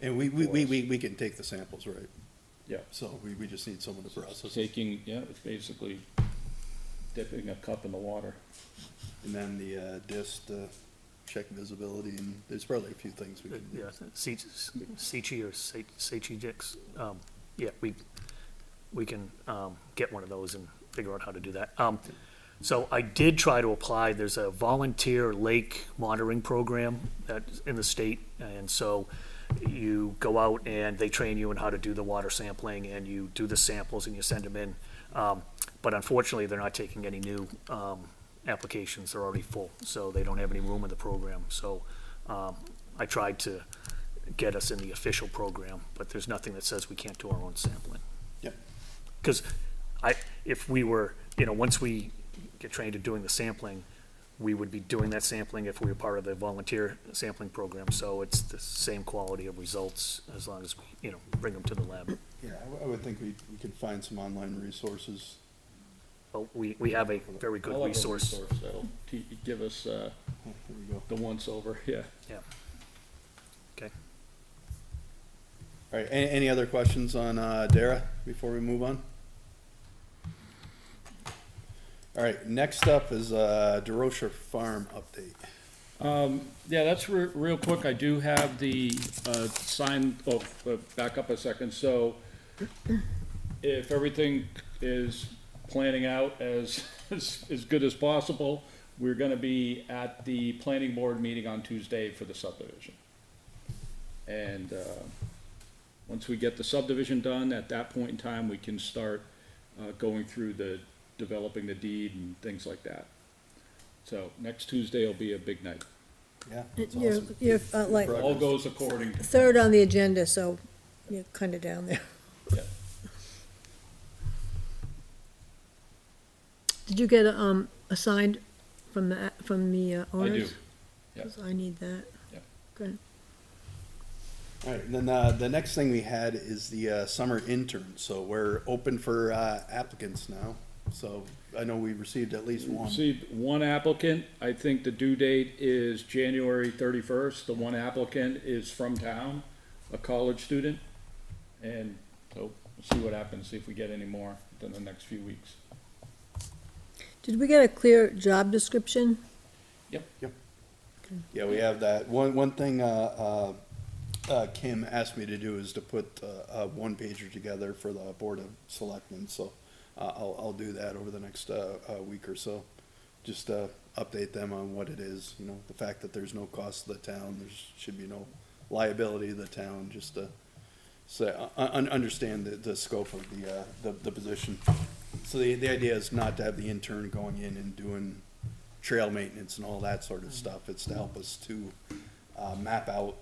And we can take the samples, right? Yeah. So we just need someone to process it. Taking, yeah, it's basically dipping a cup in the water. And then the disc, check visibility, and there's probably a few things we can do. Yeah, Seachy or Seachy Dix, yeah, we can, get one of those and figure out how to do that. So I did try to apply, there's a volunteer lake monitoring program that's in the state, and so you go out and they train you on how to do the water sampling, and you do the samples and you send them in. But unfortunately, they're not taking any new, applications, they're already full, so they don't have any room in the program. So, I tried to get us in the official program, but there's nothing that says we can't do our own sampling. Yep. Because if we were, once we get trained in doing the sampling, we would be doing that sampling if we were part of the volunteer sampling program, so it's the same quality of results as long as we, bring them to the lab. Yeah, I would think we could find some online resources. But we have a very I good like a resource. That'll give us, Oh, here we go. the once-over, yeah. Yeah. Okay. All right, any other questions on Dara before we move on? All right, next up is DeRocher Farm update. Yeah, that's real quick. I do have the sign, back up a second. So if everything is planning out as good as possible, we're gonna be at the planning board meeting on Tuesday for the subdivision. And once we get the subdivision done, at that point in time, we can start going through developing the deed and things like that. So next Tuesday will be a big night. Yeah, that's You're, awesome. you're like All goes according to. third on the agenda, so you're kind of down there. Yeah. Did you get assigned from the owners? I do, yeah. 'Cause I need that. Yeah. Good. All right, and then the next thing we had is the summer intern. So we're open for applicants now. So I know we received at least one. Received one applicant. I think the due date is January 31st. The one applicant is from town, a college student. And so we'll see what happens, see if we get any more in the next few weeks. Did we get a clear job description? Yeah, we have that. One thing Kim asked me to do is to put a one pager together for the Board of Selectmen. So I'll do that over the next week or so. Just update them on what it is, the fact that there's no cost to the town, there should be no liability to the town, just to say, understand the scope of the position. So the idea is not to have the intern going in and doing trail maintenance and all that sort of stuff. It's to help us to map out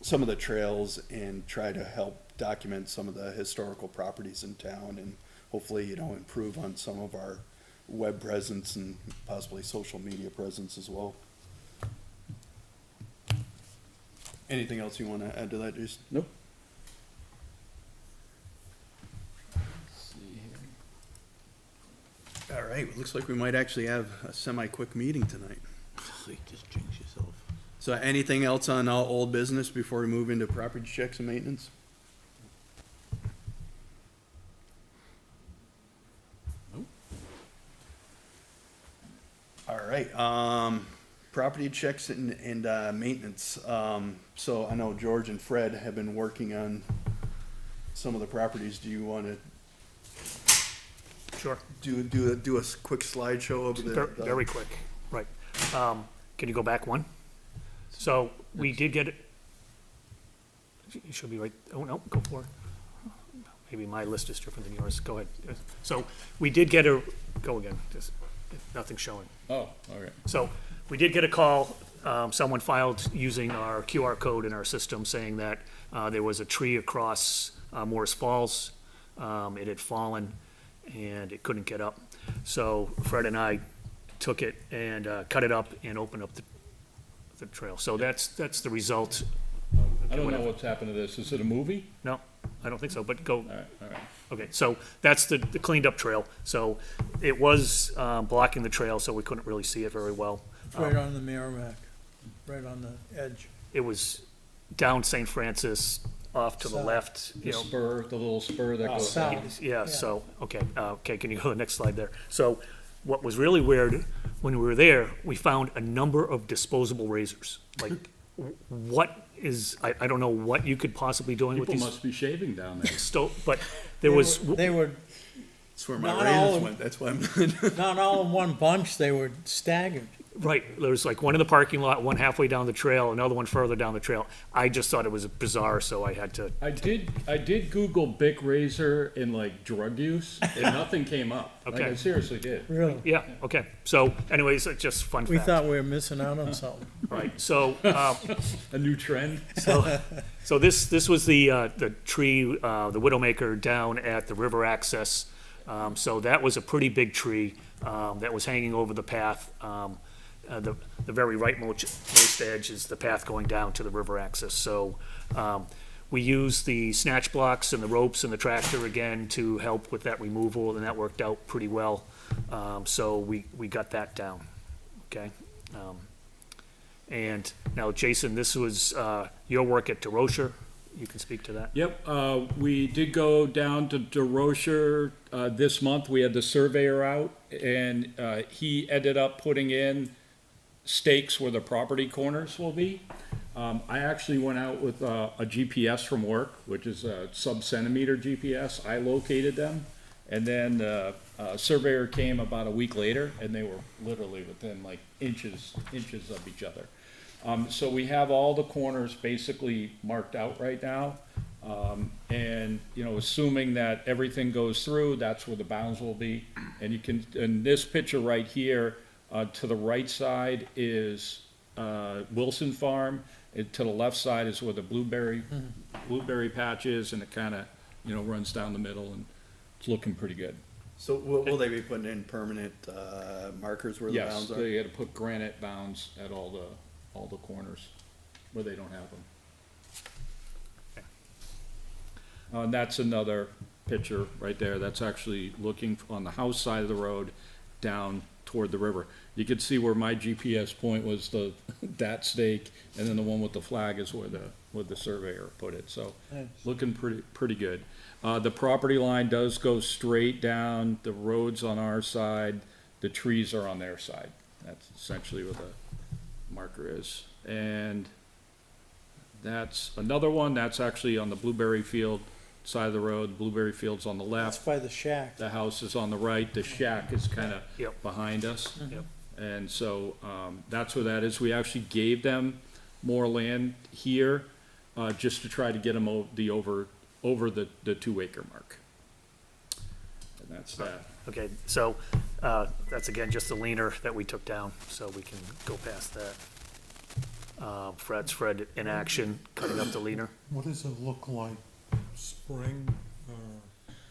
some of the trails and try to help document some of the historical properties in town, and hopefully, improve on some of our web presence and possibly social media presence as well. Anything else you want to add to that, Jason? Nope. All right, it looks like we might actually have a semi-quick meeting tonight. Just jinx yourself. So anything else on old business before we move into property checks and maintenance? Nope. All right, property checks and maintenance. So I know George and Fred have been working on some of the properties. Do you want to Sure. do a quick slideshow of the? Very quick, right. Can you go back one? So we did get it. You should be right, oh, no, go for it. Maybe my list is different than yours, go ahead. So we did get go again, just, nothing's showing. Oh, all right. So we did get a call, someone filed using our QR code in our system saying that there was a tree across Morris Falls. It had fallen and it couldn't get up. So Fred and I took it and cut it up and opened up the trail. So that's the result. I don't know what's happened to this. Is it a movie? No, I don't think so, but go, All right. okay, so that's the cleaned up trail. So it was blocking the trail, so we couldn't really see it very well. Right on the Merrimack, right on the edge. It was down St. Francis, off to the South. left, you The know. spur, the little spur that goes south. down. Yeah, so, okay, can you go to the next slide there? So what was really weird, when we were there, we found a number of disposable razors. Like, what is, I don't know what you could possibly doing with People these must be shaving down there. but there was, They were That's where my Not razors all- went, that's why I'm. not all in one bunch, they were staggered. right, there was like one in the parking lot, one halfway down the trail, another one further down the trail. I just thought it was bizarre, so I had to, I did Google Bic razor and like drug use, and nothing came up. Like, Okay. I seriously did. Really? yeah, okay. So anyways, it's just fun We fact. thought we were missing out on something. Right, so, A new trend. so this was the tree, the Widowmaker down at the river access. So that was a pretty big tree, that was hanging over the path. The very rightmost edge is the path going down to the river access. So, we used the snatch blocks and the ropes and the tractor again to help with that removal, and that worked out pretty well. So we got that down, okay? And now, Jason, this was, your work at DeRocher. You can speak to that. Yep, we did go down to DeRocher, this month. We had the surveyor out, and, he ended up putting in stakes where the property corners will be. I actually went out with, a GPS from work, which is a sub-centimeter GPS. I located them, and then the, surveyor came about a week later, and they were literally within like inches of each other. So we have all the corners basically marked out right now. And, you know, assuming that everything goes through, that's where the bounds will be. And you can, in this picture right here, to the right side is, Wilson Farm. And to the left side is where the blueberry patch is, and it kinda, you know, runs down the middle, and it's looking pretty good. So will they be putting in permanent, markers where the Yes, bounds are? they had to put granite bounds at all the corners where they don't have them. And that's another picture right there. That's actually looking on the house side of the road down toward the river. You could see where my GPS point was that stake, and then the one with the flag is where the surveyor put it. So Nice. looking pretty good. The property line does go straight down. The road's on our side. The trees are on their side. That's essentially what the marker is. And that's another one. That's actually on the blueberry field side of the road. Blueberry field's on the That's left. by the shack. The house is on the right. The shack is kind of Yep. behind us. Yep. And so, that's where that is. We actually gave them more land here, just to try to get them over the 2 acre mark. And that's that. Okay, so, that's again just the leaner that we took down, so we can go past that. Fred in action, cutting up the leaner. What does it look like? Spring,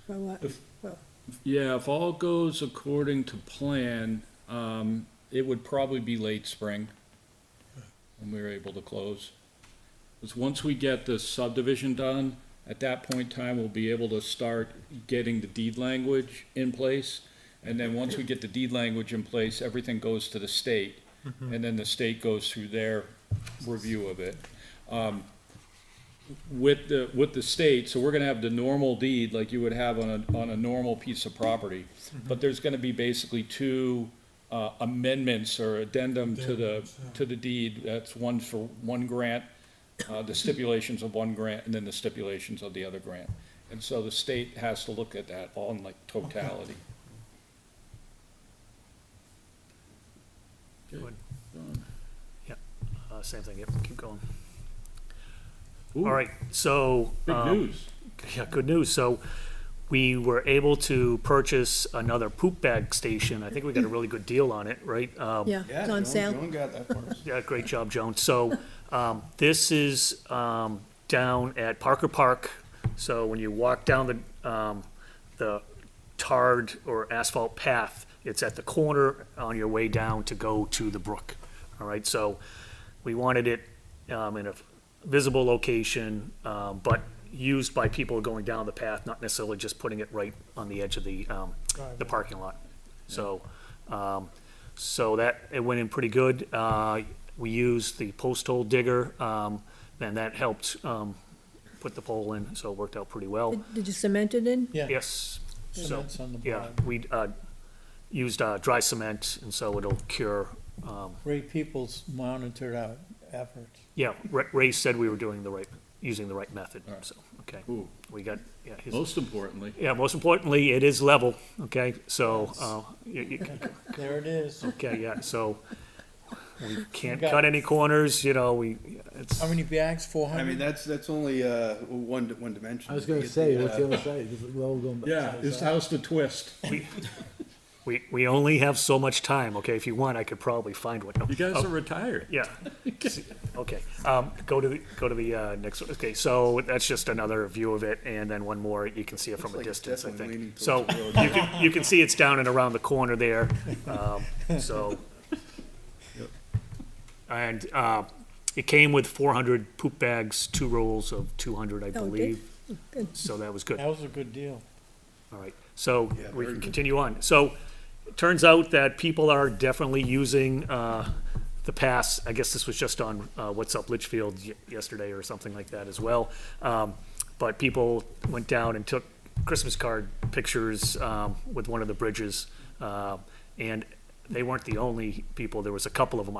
For what? Yeah, if all goes according to plan, it would probably be late spring when we're able to close. Because once we get the subdivision done, at that point in time, we'll be able to start getting the deed language in place. And then once we get the deed language in place, everything goes to the state. And then the state goes through their review of it. With the state, so we're gonna have the normal deed like you would have on a normal piece of property. But there's gonna be basically two amendments or addendum to the deed. That's one for one grant, the stipulations of one grant, and then the stipulations of the other grant. And so the state has to look at that all in like totality. Good. Same thing, yep, keep going. Ooh, All right, so. Big news. Yeah, good news. So we were able to purchase another poop bag station. I think we got a really good deal on it, right? Yeah, it's on sale. Joan got that for us. Yeah, great job, Joan. So, this is, down at Parker Park. So when you walk down the tarred or asphalt path, it's at the corner on your way down to go to the brook. All right, so we wanted it, in a visible location, but used by people going down the path, not necessarily just putting it right on the edge of the parking lot. So, so that, it went in pretty good. We used the post hole digger, and that helped, put the pole in, so it worked out pretty well. Did you cement it in? Yeah. Yes, so, Cement's on the yeah, bottom. we, used, dry cement, and so it'll cure, Great Peoples monitored our efforts. yeah, Ray said we were using the right method, All right. so, okay. Ooh, We got, yeah, his. most importantly, Yeah, most importantly, it is level, okay, so, There it is. okay, yeah, so we can't got- cut any corners, you know, it's, How many bags? 400? I mean, that's only, one dimension. I was gonna say, what's the other side? Is it well going back yeah, side his side? house to twist. we only have so much time, okay, if you want, I could probably find one. No. You guys Oh, are retired. yeah, okay, go to the, next one, okay, so that's just another view of it, and then one more, you can see it from a Looks like it's distance, I definitely leaning think. towards So, the road. you can see it's down and around the corner there, so. And, it came with 400 poop bags, 2 rolls of 200, I Oh, it did? believe, Good. so that was good. That was a good deal. All right, so Yeah, we very can good. continue on. So it turns out that people are definitely using the pass. I guess this was just on What's Up Litchfield yesterday or something like that as well. But people went down and took Christmas card pictures with one of the bridges. And they weren't the only people. There was a couple of them.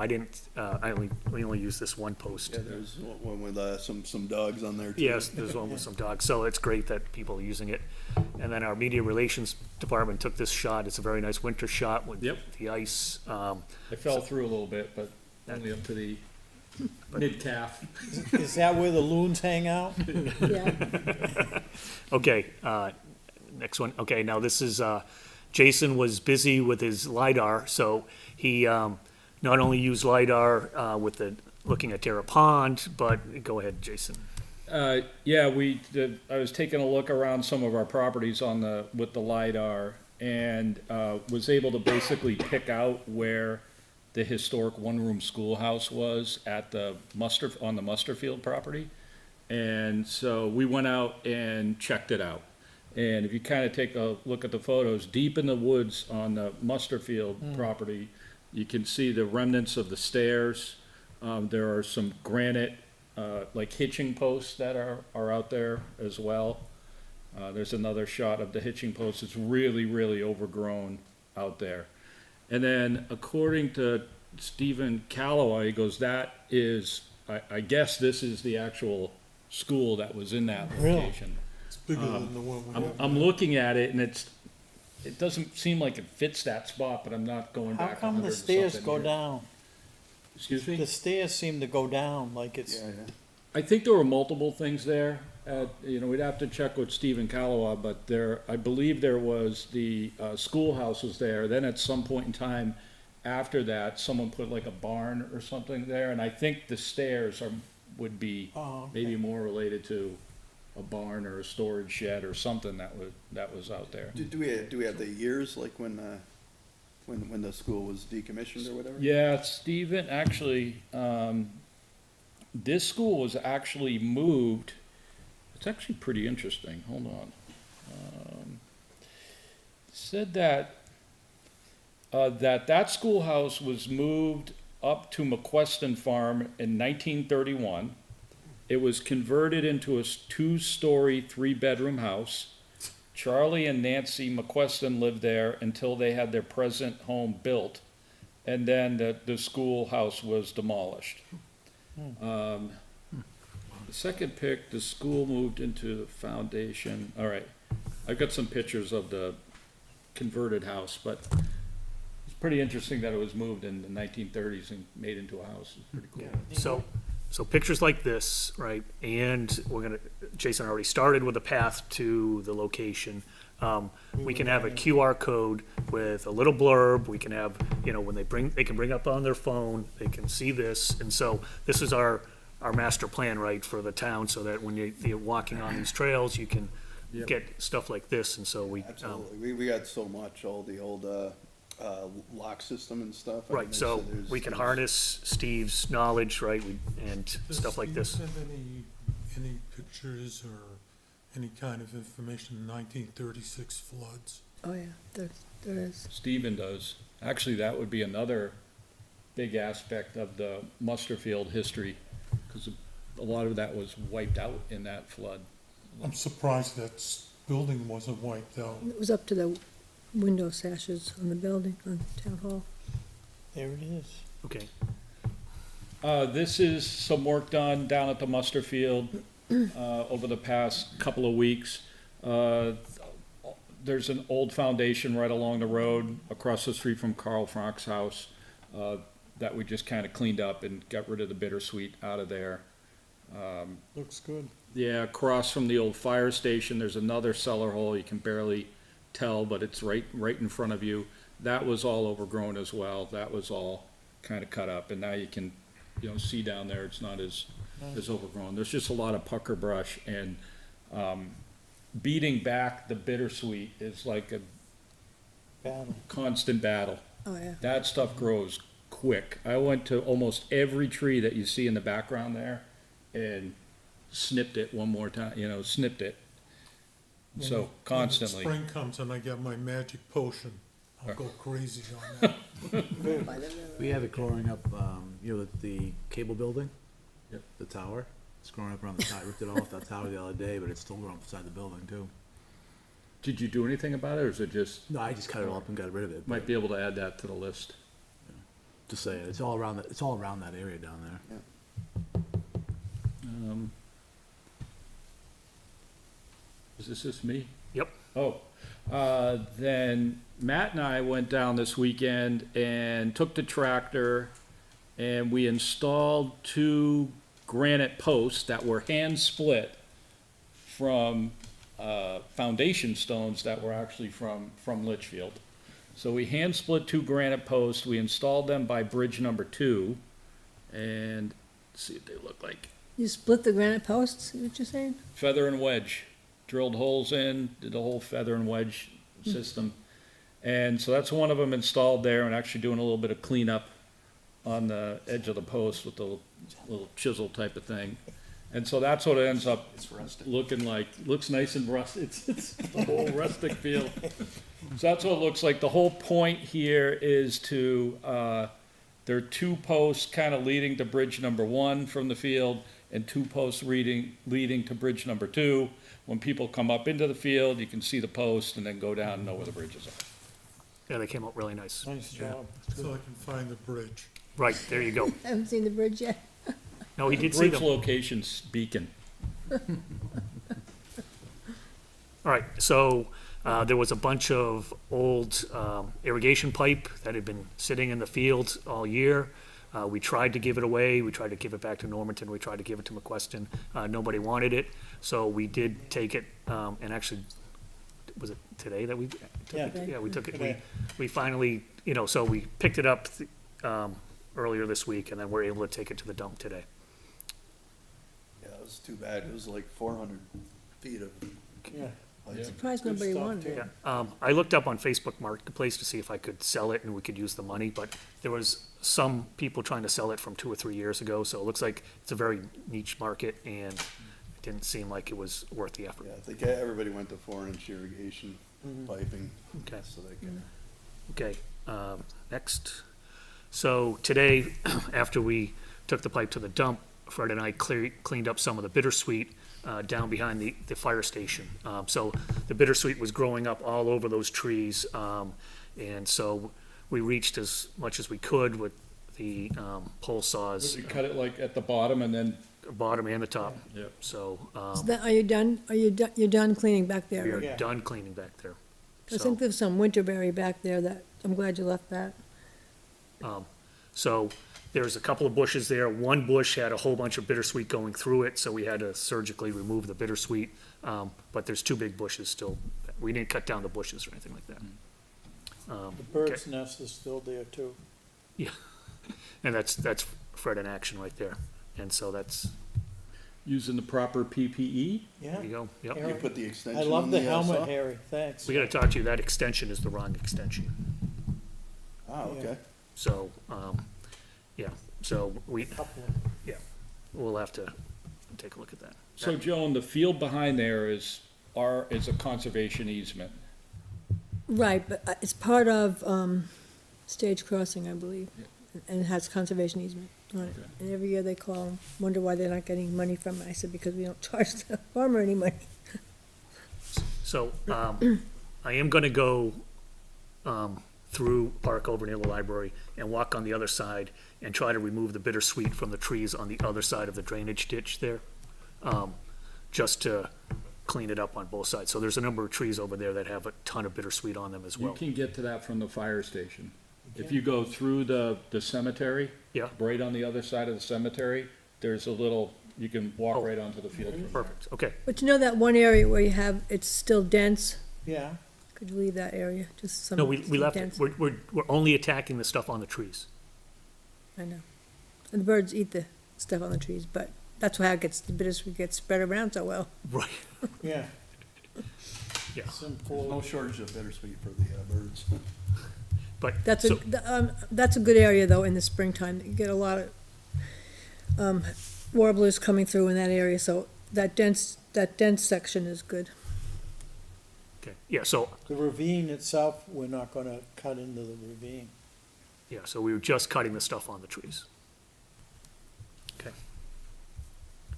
We only used this one post. Yeah, there's one with, some dogs on there too. Yes, there's one with some dogs, so it's great that people are using it. And then our media relations department took this shot, it's a very nice winter shot with Yep. the ice. I fell through a little bit, but only up to the mid-calf. Is that where the loons hang out? Yeah. Okay, next one, okay, now this is, Jason was busy with his LiDAR, so he, not only used LiDAR, with the, looking at Terra Pond, but, go ahead, Jason. Yeah, I was taking a look around some of our properties with the LiDAR and, was able to basically pick out where the historic one-room schoolhouse was at on the Musterfield property. And so we went out and checked it out. And if you kind of take a look at the photos, deep in the woods on the Musterfield property, you can see the remnants of the stairs. There are some granite, like hitching posts that are out there as well. There's another shot of the hitching post. It's really, really overgrown out there. And then according to Stephen Calloway, he goes, that is, I guess this is the actual school that was in that Really? location. It's bigger than the one we have. I'm looking at it and it doesn't seem like it fits that spot, but I'm not going How back come 100 the and stairs something go years. down? Excuse The me? stairs seem to go down like it's, Yeah, yeah. I think there were multiple things there. We'd have to check with Stephen Calloway, but I believe there was the schoolhouse was there. Then at some point in time after that, someone put like a barn or something there. And I think the stairs would be oh, okay. maybe more related to a barn or a storage shed or something that was out there. Do we have the years, like when the school was decommissioned or whatever? Yeah, Stephen, actually, this school was actually moved. It's actually pretty interesting. Hold on. Said that that schoolhouse was moved up to McQueston Farm in 1931. It was converted into a 2-story, 3-bedroom house. Charlie and Nancy McQueston lived there until they had their present home built, and then the schoolhouse was demolished. The second pic, the school moved into the foundation. All right, I've got some pictures of the converted house, but it's pretty interesting that it was moved in the 1930s and made into a house. It's pretty cool. So pictures like this, right, and Jason already started with a path to the location. We can have a QR code with a little blurb, we can have, when they can bring up on their phone, they can see this, and so this is our master plan, right, for the town, so that when you're walking on these trails, you can Yep. get stuff like this, and so we, Absolutely. We got so much, all the old, lock system and stuff. I mean, right, so we can harness Steve's knowledge, right, and Does stuff like Steve this. have any any pictures or any kind of information, 1936 floods? Oh, yeah, there is. Stephen does. Actually, that would be another big aspect of the Musterfield history, because a lot of that was wiped out in that flood. I'm surprised that building wasn't wiped out. It was up to the window sashes on the building, on Town Hall. There it is. Okay, This is some work done down at the Musterfield, over the past couple of weeks. There's an old foundation right along the road, across the street from Carl Frank's house, that we just kinda cleaned up and got rid of the bittersweet out of there. Looks good. Yeah, across from the old fire station, there's another cellar hole, you can barely tell, but it's right in front of you. That was all overgrown as well, that was all kinda cut up, and now you can, see down there, it's not as overgrown. There's just a lot of pucker brush, and, beating back the bittersweet is like a Battle. constant battle. Oh, yeah. That stuff grows quick. I went to almost every tree that you see in the background there and snipped it one more time, snipped it. So constantly. When spring comes and I get my magic potion, I'll go crazy on that. We have it growing up, the cable building. Yep. The tower. It's growing up around the tower. I ripped it off that tower the other day, but it's still growing beside the building too. Did you do anything about it, or is it just, No, I just cut it all up and got rid of it. might be able to add that to the list? Just saying, it's all around that area down there. Is this just me? yep, Oh, then Matt and I went down this weekend and took the tractor and we installed 2 granite posts that were hand split from, foundation stones that were actually from Litchfield. So we hand split 2 granite posts, we installed them by bridge number 2, and let's see what they look like. You split the granite posts, is what you're saying? Feather and wedge, drilled holes in, did the whole feather and wedge system. And so that's one of them installed there, and actually doing a little bit of cleanup on the edge of the post with the little chisel type of thing. And so that's what it ends up looking like. Looks nice and rustic. It's the whole rustic feel. So that's what it looks like. The whole point here is to, there are 2 posts kind of leading to bridge number 1 from the field, and 2 posts leading to bridge number 2. When people come up into the field, you can see the post and then go down and know where the bridges are. yeah, they came out really nice. Nice job. So I can find the bridge. Right, there you go. I haven't seen the bridge yet. No, he did see Bridge them. location's Beacon. All right, so there was a bunch of old irrigation pipe that had been sitting in the field all year. We tried to give it away, we tried to give it back to Normanton, we tried to give it to McQuestion. Nobody wanted it, so we did take it, and actually, was it today that we took it? Yeah. Yeah, we took it, Today. we finally, so we picked it up earlier this week, and then we're able to take it to the dump today. Yeah, it was too bad. It was like 400 feet of Yeah. lights. Surprised Good nobody stuff, wanted too. it. Yeah, I looked up on Facebook Marketplace to see if I could sell it and we could use the money, but there was some people trying to sell it from 2 or 3 years ago, so it looks like it's a very niche market and it didn't seem like it was worth the effort. Yeah, I think everybody went to 4-inch irrigation piping, Okay. so they could. Okay, next. So today, after we took the pipe to the dump, Fred and I cleaned up some of the bittersweet down behind the fire station. So the bittersweet was growing up all over those trees, and so we reached as much as we could with the pole saws, You cut it like at the bottom and then, bottom and the top. Yep. So Is that, are you done? You're done cleaning back we there? are Yeah. done cleaning back there. I think there's some winterberry back there that, I'm glad you left that. So there's a couple of bushes there. One bush had a whole bunch of bittersweet going through it, so we had to surgically remove the bittersweet. But there's 2 big bushes still. We didn't cut down the bushes or anything like that. The bird's nest is still there too. And that's Fred in action right there. And so that's, using the proper PPE. Yeah. there you go, yep. You Eric, put the extension I on love the saw? helmet, Harry, thanks. We gotta talk to you, that extension is the wrong extension. Ah, okay. So, yeah, so Couple of- we'll have to take a look at that. So Joan, the field behind there is a conservation easement. Right, but it's part of, Stage Crossing, I believe, and it has conservation easement on it. Okay. And every year they call and wonder why they're not getting money from it. I said, because we don't charge the farmer any money. So, I am gonna go, through park over near the library and walk on the other side and try to remove the bittersweet from the trees on the other side of the drainage ditch there. Just to clean it up on both sides. So there's a number of trees over there that have a ton of bittersweet on them as You well. can get to that from the fire station. If you go through the cemetery. Yeah. Right on the other side of the cemetery, there's a little, you can walk Oh. right onto the field. from there. Perfect, okay. But you know that one area where you have, it's still dense? Yeah, Could you leave that area, just some. No, we still left it. dense? We're only attacking the stuff on the trees. I know. And the birds eat the stuff on the trees, but that's how it gets, the bittersweet gets spread around so well. Right. yeah. Yeah. There's Simple. no shortage of bittersweet for the birds. But, That's so, that's a good area, though, in the springtime. You get a lot of, warblers coming through in that area, so that dense section is good. okay, yeah, so, The ravine itself, we're not gonna cut into the ravine. yeah, so we were just cutting the stuff on the trees. Okay,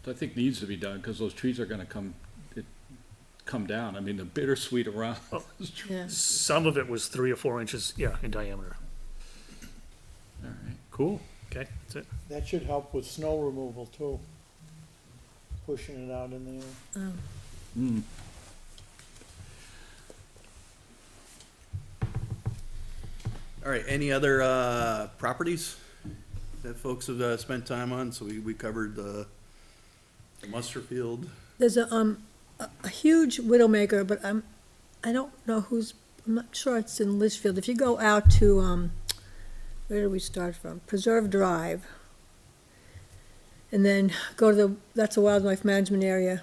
I think needs to be done, because those trees are gonna come down. I mean, the bittersweet around Oh. those trees. Yeah. some of it was 3 or 4 inches, yeah, in diameter. All right, cool. Okay, that's it. That should help with snow removal too. Pushing it out in the air. Mm. All right, any other properties that folks have spent time on? So we covered the muster field. There's a huge widowmaker, but I don't know I'm not sure it's in Litchfield. If you go out to, where do we start from? Preserve Drive. And then go to that's a wildlife management area.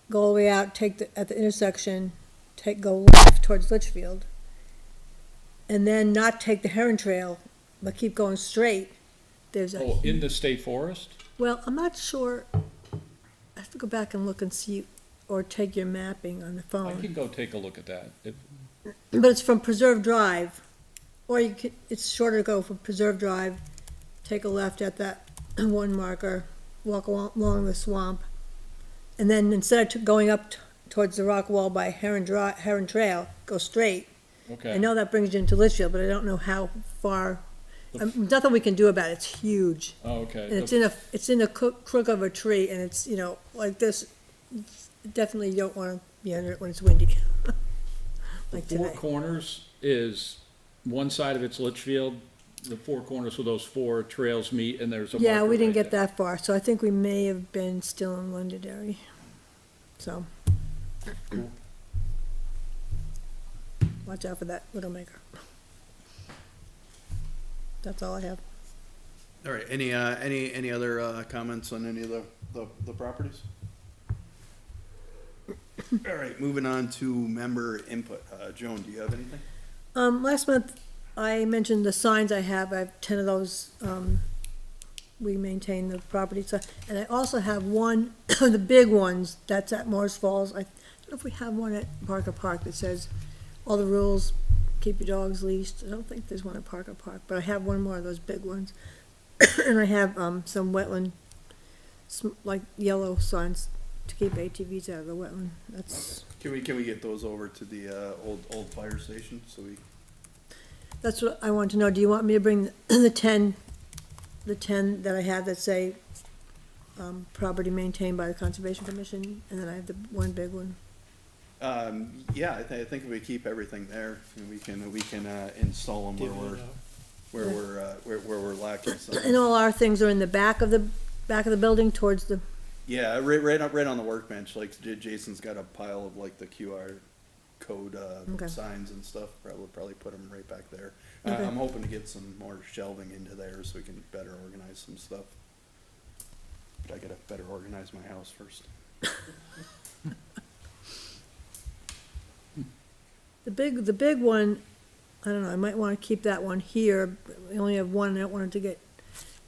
Go all the way out, at the intersection, go left towards Litchfield. And then not take the Heron Trail, but keep going straight. There's a, Oh, in the state forest? well, I'm not sure. I have to go back and look and see, or take your mapping on the I phone. can go take a look at that. But it's from Preserve Drive, or you could, it's shorter to go from Preserve Drive, take a left at that one marker, walk along the swamp, and then instead of going up towards the rock wall by Heron Trail, go straight. I Okay. know that brings you into Litchfield, but I don't know how far, nothing we can do about it, it's huge. Oh, okay. And it's in a crook of a tree, and it's, like this, definitely you don't wanna be under it when it's windy. Like The Four today. Corners is, one side of it's Litchfield, the four corners where those four trails meet, and there's a Yeah, marker we didn't right get there. that far, so I think we may have been still in Londonderry. So. Watch out for that widowmaker. That's all I have. All right, any other comments on any of the properties? All right, moving on to member input. Joan, do you have anything? Last month, I mentioned the signs I have 10 of those, we maintain the property, so, and I also have one, the big ones, that's at Morris Falls. I don't know if we have one at Parker Park that says all the rules, keep your dogs leashed. I don't think there's one at Parker Park, but I have one more of those big ones. And I have, some wetland, like yellow signs to keep ATVs out of the wetland. That's, Can we get those over to the old fire station so we? that's what I want to know. Do you want me to bring the 10 that I have that say, property maintained by the Conservation Commission, and then I have the one big one? Yeah, I think if we keep everything there, we can install them Give it a- where we're lacking some. And all our things are in the back of the building towards the, Yeah, right on the workbench. Like Jason's got a pile of like the QR code Okay. signs and stuff. Probably put them right back there. Okay. I'm hoping to get some more shelving into there so we can better organize some stuff. But I gotta better organize my house first. the big one, I don't know, I might wanna keep that one here. We only have one, I don't want it to get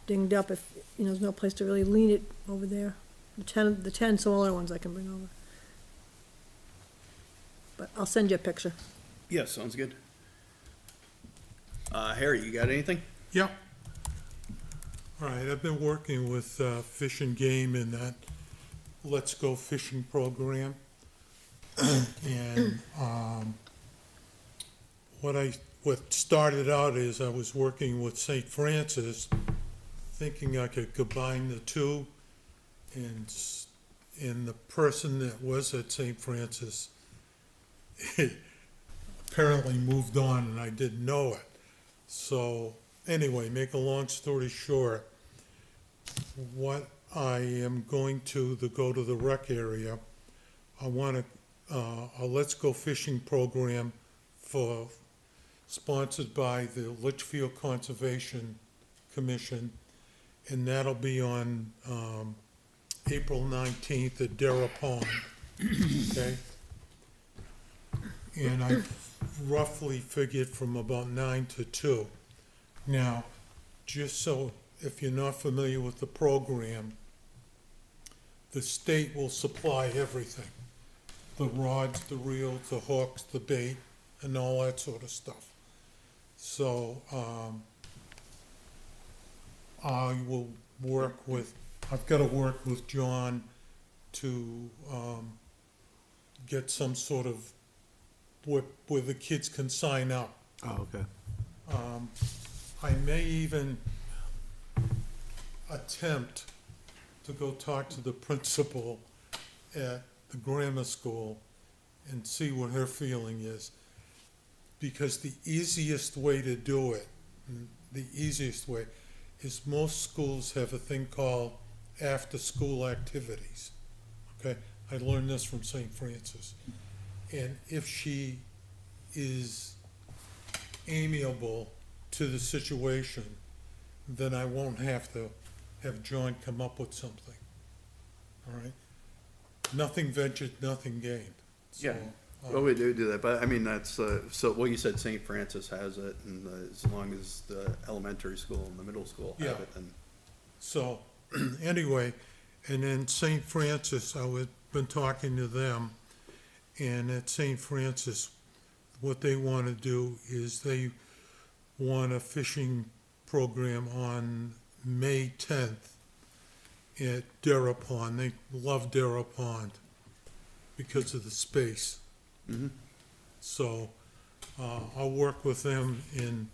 dinged up if, there's no place to really lean it over there. The 10 smaller ones I can bring over. But I'll send you a picture. Yeah, sounds good. Harry, you got anything? Yep. All right, I've been working with Fish and Game in that Let's Go Fishing program. And what started out is I was working with St. Francis, thinking I could combine the two, and the person that was at St. Francis apparently moved on and I didn't know it. So anyway, make a long story short, what I am going to go to the rec area, I want a Let's Go Fishing program sponsored by the Litchfield Conservation Commission, and that'll be on April 19th at Darrah Pond, okay? And I roughly figured from about 9 to 2. Now, just so, if you're not familiar with the program, the state will supply everything. The rods, the reels, the hooks, the bait, and all that sort of stuff. So, I will I've got to work with John to, get some sort of, where the kids can sign up. Oh, okay. I may even attempt to go talk to the principal at the grammar school and see what her feeling is. Because the easiest way to do it, is most schools have a thing called after-school activities. Okay, I learned this from St. Francis. And if she is amiable to the situation, then I won't have to have John come up with something. All right? Nothing ventured, nothing gained. So, Yeah. Well, we do that, but I mean, that's, so, well, you said St. Francis has it, and as long as the elementary school and the middle school have Yeah. it, then. So, anyway, and then St. Francis, been talking to them, and at St. Francis, what they want to do is they want a fishing program on May 10th at Darrah Pond. They love Darrah Pond because of the space. Mhm. So, I'll work with them and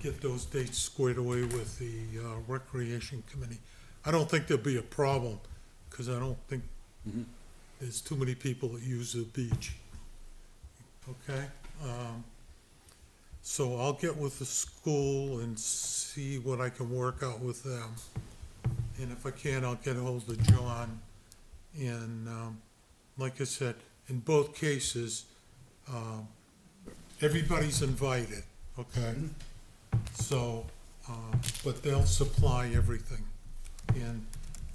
get those dates squared away with the Recreation Committee. I don't think there'll be a problem, because I don't think there's too many people that use the beach. Okay? So I'll get with the school and see what I can work out with them. And if I can, I'll get ahold of John. And, like I said, in both cases, everybody's invited, okay? So, but they'll supply everything. And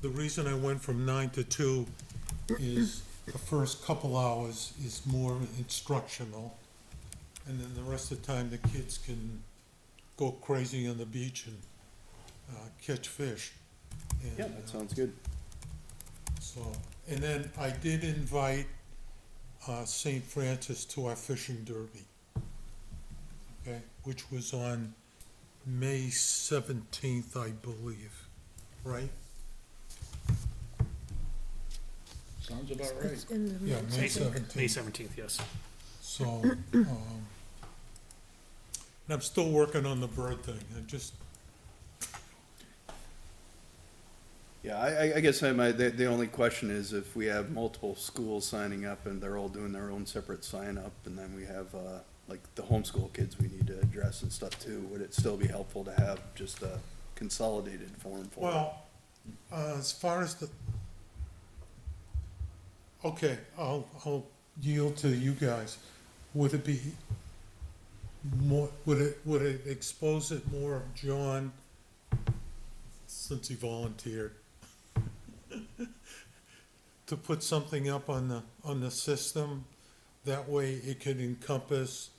the reason I went from 9 to 2 is the first couple hours is more instructional. And then the rest of the time, the kids can go crazy on the beach and catch fish. And, Yeah, that sounds good. So, and then I did invite St. Francis to our fishing derby, okay, which was on May 17th, I believe, right? Sounds about right. It's in the Yeah, May May 17th. 17th, yes. So, and I'm still working on the bird thing. Yeah, I guess the only question is if we have multiple schools signing up and they're all doing their own separate sign up, and then we have, like the homeschool kids we need to address and stuff too, would it still be helpful to have just a consolidated form for it? Well, as far as okay, I'll yield to you guys. Would it be more, would it expose it more, John, since he volunteered, to put something up on the system? That way it could encompass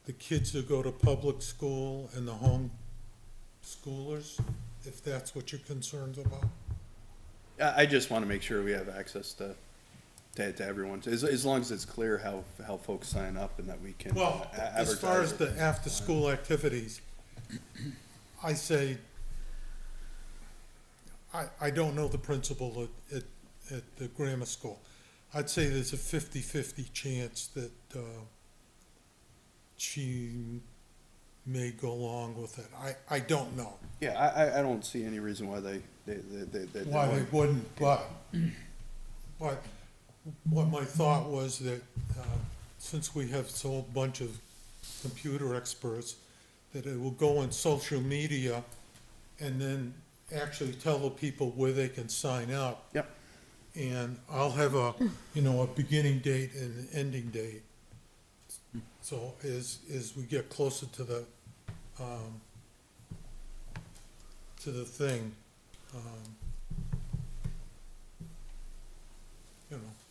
the kids who go to public school and the home schoolers, if that's what you're concerned about. I just wanna make sure we have access to everyone, as long as it's clear how folks sign up and that we can Well, advertise as far as it. the after-school activities, I say, I don't know the principal at the grammar school. I'd say there's a 50-50 chance that, she may go along with it. I don't know Yeah, I don't see any reason why they why they wouldn't, but what my thought was that, since we have so a bunch of computer experts, that it will go on social media and then actually tell the people where they can sign up. Yep. And I'll have a beginning date and an ending date. So as we get closer to the thing,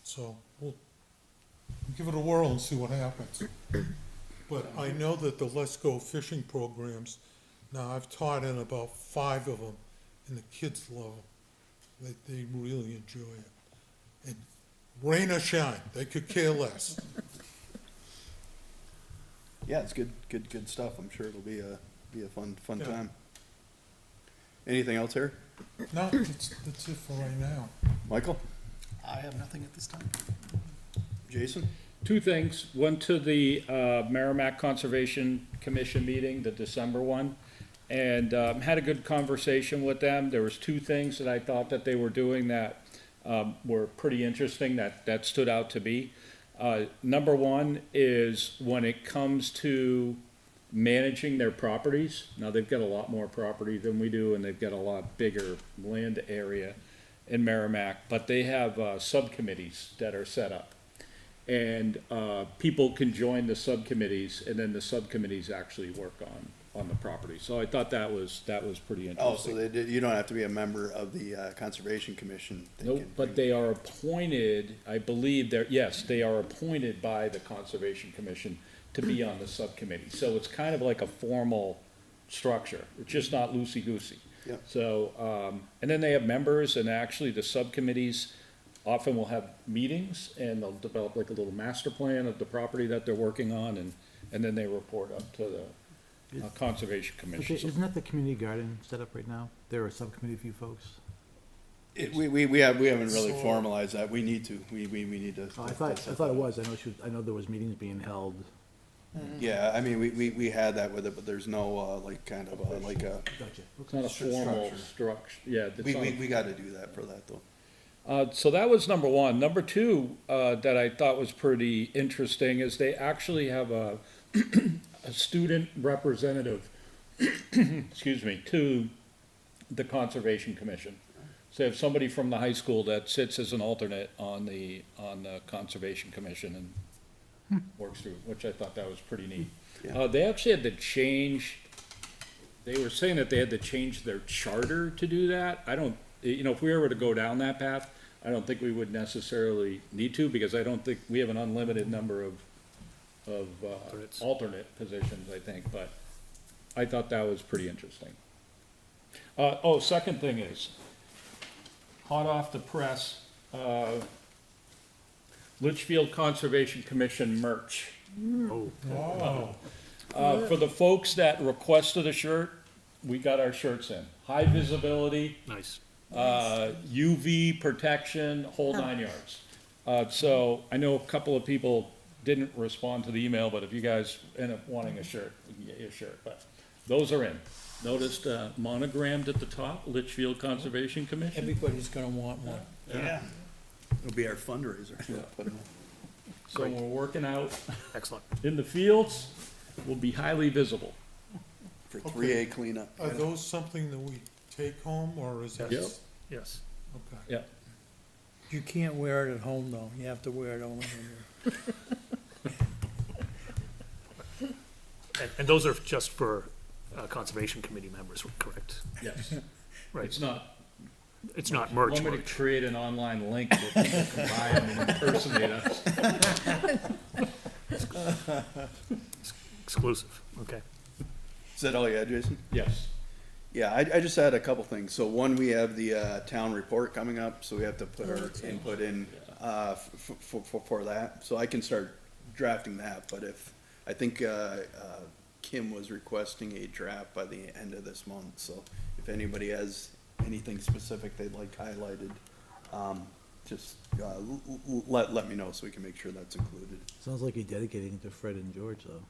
so we'll give it a whirl and see what happens. But I know that the Let's Go fishing programs, now I've taught in about 5 of them, and the kids love them. They really enjoy it. And rain or shine, they could care less. Yeah, it's good stuff. I'm sure it'll be a fun Yeah. time. Anything else here? No, that's it for right now. Michael? I have nothing at this time. Jason? Two things. Went to the Merrimack Conservation Commission meeting, the December one, and had a good conversation with them. There was 2 things that I thought that they were doing that were pretty interesting, that stood out to me. Number one is when it comes to managing their properties. Now, they've got a lot more property than we do, and they've got a lot bigger land area in Merrimack, but they have subcommittees that are set up. And people can join the subcommittees, and then the subcommittees actually work on the property. So I thought that was pretty interesting. Oh, so you don't have to be a member of the Conservation Commission. Nope, but they are appointed, I believe they are appointed by the Conservation Commission to be on the subcommittee. So it's kind of like a formal structure. It's just not loosey-goosey. Yep. So, and then they have members, and actually the subcommittees often will have meetings, and they'll develop like a little master plan of the property that they're working on, and then they report up to the Conservation Okay, Commission. So- isn't that the community garden set up right now? They're a subcommittee of you folks? We haven't really formalized that. We need to. We need to. Oh, I thought it was. I know there was meetings being held. Yeah, I mean, we had that with it, but there's no, like, kind of, like a, Gotcha. It's not a formal structure, yeah. it's not a- we gotta do that for that, though. So that was number one. Number two, that I thought was pretty interesting is they actually have a, a student representative, excuse me, to the Conservation Commission. So they have somebody from the high school that sits as an alternate on the Conservation Commission and works through, which I thought that was pretty neat. Yeah. They actually had to change, they were saying that they had to change their charter to do that. I don't, if we were to go down that path, I don't think we would necessarily need to, because I don't think, we have an unlimited number of Alternates. alternate positions, I think, but I thought that was pretty interesting. Second thing is, hot off the press, Litchfield Conservation Commission merch. Wow. For the folks that requested a shirt, we got our shirts in. High visibility, Nice. UV protection, whole 9 yards. So I know a couple of people didn't respond to the email, but if you guys end up wanting a shirt, we can get you a shirt, but those are in. Noticed monogrammed at the top, Litchfield Conservation Commission. Everybody's gonna want one. Yeah. It'll be our fundraiser. Put 'em So we're working out Excellent. in the fields, will be highly visible. For 3A cleanup. Are those something that we take home, or is that? Yep. Yes. Okay. Yeah. You can't wear it at home, though. You have to wear it only when you're. And those are just for Conservation Committee members, correct? Yes. Right. It's not, It's not merch. want me to create an online link where people can buy them and impersonate us. Exclusive, okay. Is that all you had, Jason? Yes. Yeah, I just had a couple things. So one, we have the town report coming up, so we have to put our input in for that. So I can start drafting that, but I think Kim was requesting a draft by the end of this month, so if anybody has anything specific they'd like highlighted, just let me know so we can make sure that's included. Sounds like you're dedicating it to Fred and George, though.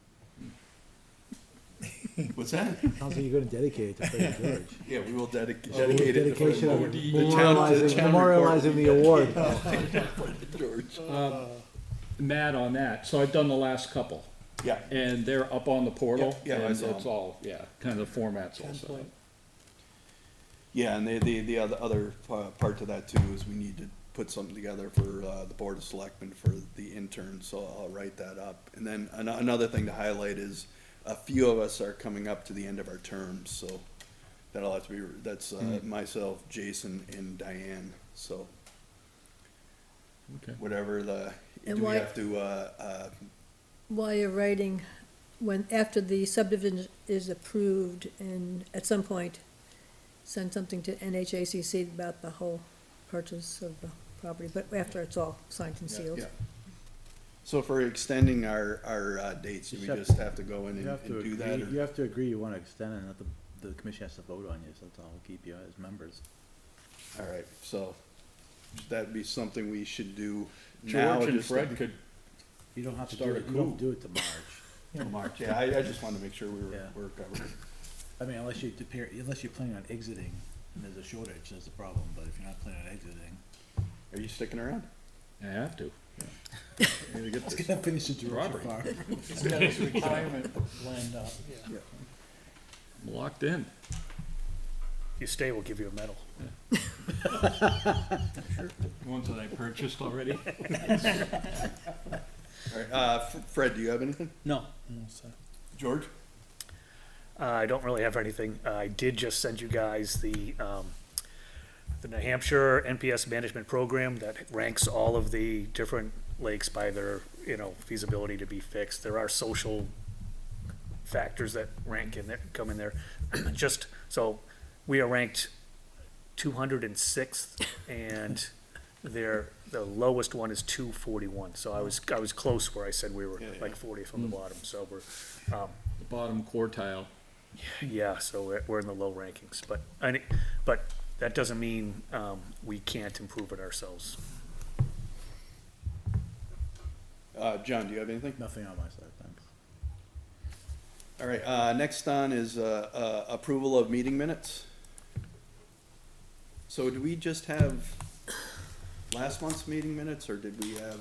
What's that? Sounds like you're gonna dedicate it to Fred and George. Yeah, we will dedicate Oh, it to dedication of Fred. memorializing the award. George. Matt, on that, so I've done the last couple, Yeah, and they're up on the portal. Yeah, I and saw it's them. all, yeah, kind of the formats also. yeah, and the other part to that too is we need to put something together for the Board of Selectmen for the interns, so I'll write that up. And then another thing to highlight is a few of us are coming up to the end of our terms, so that'll have to be, that's myself, Jason, and Diane, so Okay. whatever And do we why- have to, While you're writing, after the subdivision is approved, and at some point, send something to NHACC about the whole purchase of the property, but after it's all signed and sealed. yeah. So for extending our dates, do we just have to go in You have and to do that? agree, or- you have to agree you wanna extend it, and that the commission has to vote on you, so that's all, we'll keep you as members. All right, so that'd be something we should do now. George and just Fred could, You don't have to do Start it, a you don't coup. do it to March. March, yeah, I just wanted to make sure Yeah. we're covered. I mean, unless you're planning on exiting, and there's a shortage, there's a problem, but if you're not planning on exiting. Are you sticking around? I have to. Gotta get Let's this. get that finished at Georgia Robbery. Farm. He's got his retirement lined up. I'm locked in. If you stay, we'll give you a medal. Ones that I purchased already. All right, Fred, do you have anything? No. George? I don't really have anything. I did just send you guys the New Hampshire NPS management program that ranks all of the different lakes by their, feasibility to be fixed. There are social factors that rank in there, come in there. Just, so we are ranked 206th, and the lowest one is 241. So I was close where I said we were Yeah, yeah. like 40th on the bottom. So we're, The bottom quartile. yeah, so we're in the low rankings, but that doesn't mean we can't improve it ourselves. John, do you have anything? Nothing on my side, thanks. All right, next on is approval of meeting minutes. So do we just have last month's meeting minutes, or did we have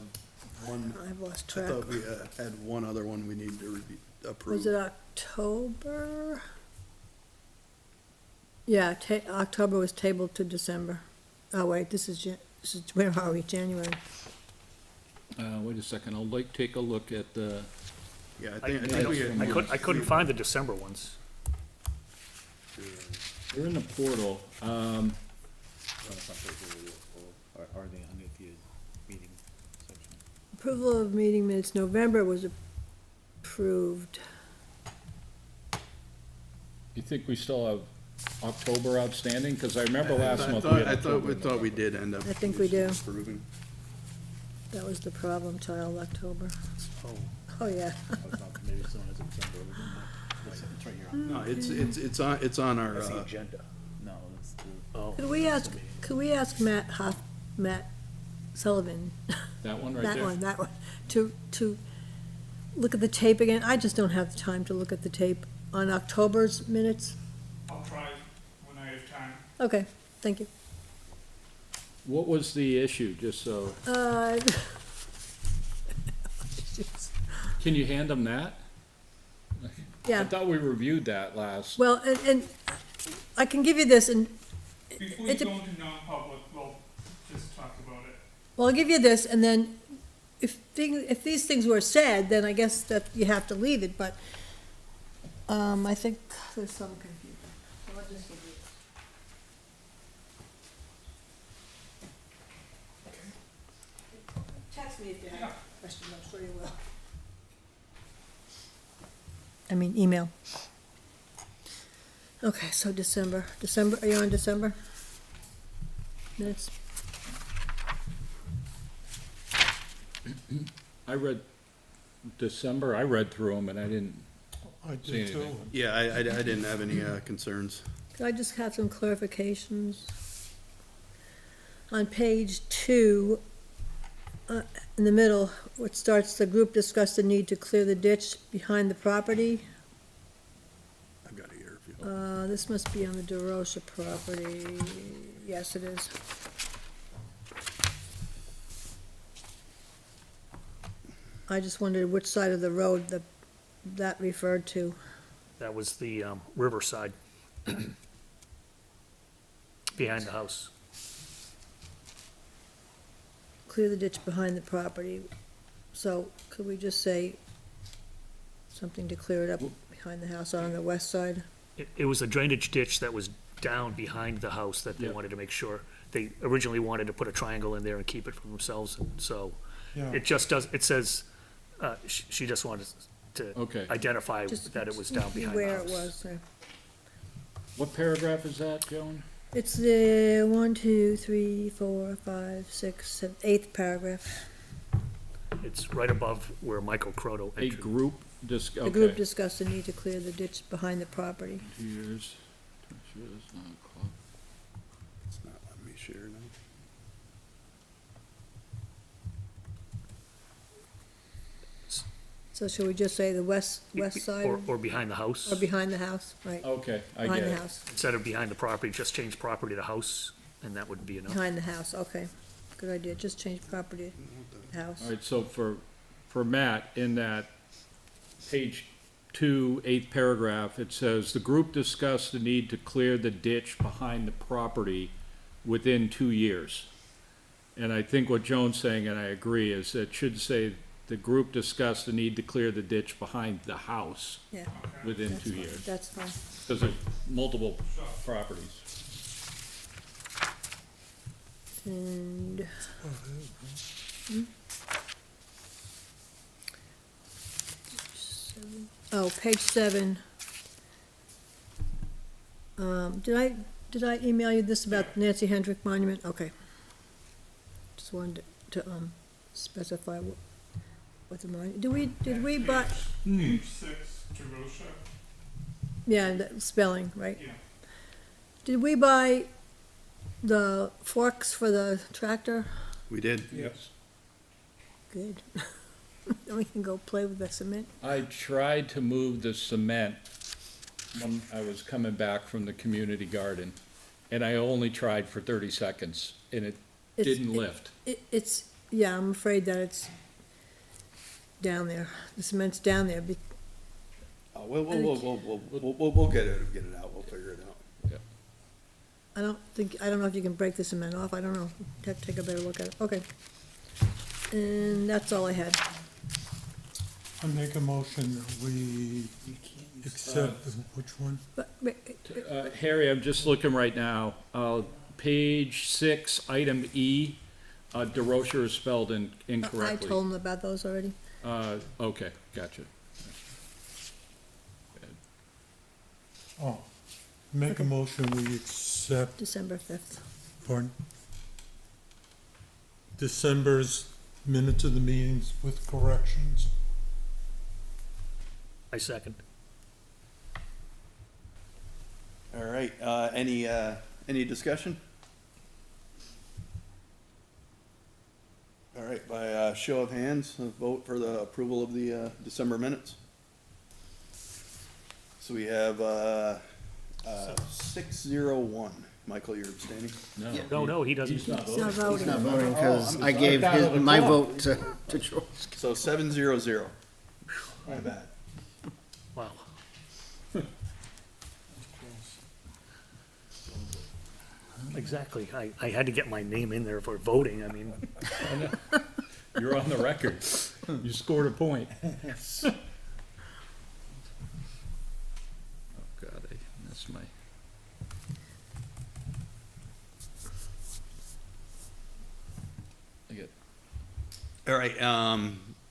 one? I've lost I track. thought we had one other one we need to approve. Was it October? Yeah, October was tabled to December. Oh, wait, where are we, January? Wait a second, I'll take a look at the, Yeah, I I think we had. I couldn't find the December ones. they're in the portal. Or the underneath the meeting section. Approval of meeting minutes, November was approved. You think we still have October outstanding? Because I remember last month we had I October. thought we did end up. I think we do. Approving. That was the problem child, October. Oh. Oh, yeah. Maybe someone has a December, it's right here on, No, it's on our, That's the agenda. no, it's the. Oh. Could we ask Matt Sullivan, That one right that there? one, to look at the tape again? I just don't have the time to look at the tape on October's minutes. I'll try when I have time. Okay, thank you. What was the issue, just so, can you hand them that? I yeah, thought we reviewed that last. well, and I can give you this, and, Before you It's a- go into non-public, we'll just talk about it. well, I'll give you this, and then if these things were said, then I guess that you have to leave it, but, I think there's some confusion. So I'll just give you this. Text me if you have questions, I'm sure you will. I mean, email. Okay, so December, are you on December? Minutes? I read December, I read through them and I didn't, I See did too. anything? Yeah, I didn't have any concerns. Could I just have some clarifications? On page 2, in the middle, which starts, the group discussed the need to clear the ditch behind the property. I've got it here if you This must be on the DeRosa property. Yes, it is. I just wondered which side of the road that referred to. That was the riverside behind the house. Clear the ditch behind the property. So could we just say something to clear it up behind the house on the west side? It was a drainage ditch that was down behind the house that they Yeah. wanted to make sure. They originally wanted to put a triangle in there and keep it for themselves, and so Yeah, it just does, it says, she just wanted to okay. identify Just that it was down behind the where house. it was. What paragraph is that, Joan? It's the 1, 2, 3, 4, 5, 6, 7, 8th paragraph. It's right above where Michael Croto A entered. group The group okay. discussed the need to clear the ditch behind the property. 2 years. It's not letting me share now. So should we just say the west side Or behind the house. or behind the house? Right, Okay, I behind get the it. house, Instead of behind the property, just change property to house, and that would be enough. behind the house, okay. Good idea, just change property to house. All right, so for Matt, in that page 2, 8th paragraph, it says, "The group discussed the need to clear the ditch behind the property within 2 years." And I think what Joan's saying, and I agree, is it should say, "The group discussed the need to clear the ditch behind the house Yeah, within that's 2 fine, years." that's fine. Because there's multiple properties. And, oh, page 7. Did I email you this about Nancy Hendrick Monument? Okay. Just wanted to, specify what the monument, did we buy, Page 6, Jerosha, yeah, the spelling, right? yeah. Did we buy the forks for the tractor? We did. Yes. Good. Then we can go play with the cement. I tried to move the cement when I was coming back from the community garden, and I only tried for 30 seconds, and it It's- didn't lift. It's, yeah, I'm afraid that it's down there. The cement's down there. Oh, we'll get it out, we'll figure it out. I don't know if you can break the cement off. I don't know. Take a better look at it. Okay. And that's all I had. I make a motion that we accept, which one? But, Harry, I'm just looking right now, page 6, item E, DeRocher is spelled I incorrectly. told them about those already. Okay, gotcha. Oh, make a motion, we accept, December 5th. pardon? December's minutes of the meetings with corrections. I second. All right, any discussion? All right, by show of hands, a vote for the approval of the December minutes. So we have 601. Michael, you're abstaining? No, he doesn't. He's not It's not voting. voting. Not voting, because Oh, I gave my vote to George. So 700. My bad. Wow. Exactly. I had to get my name in there for voting. I mean, You're on the record. You scored a point. Oh, God, I missed my. I get All right,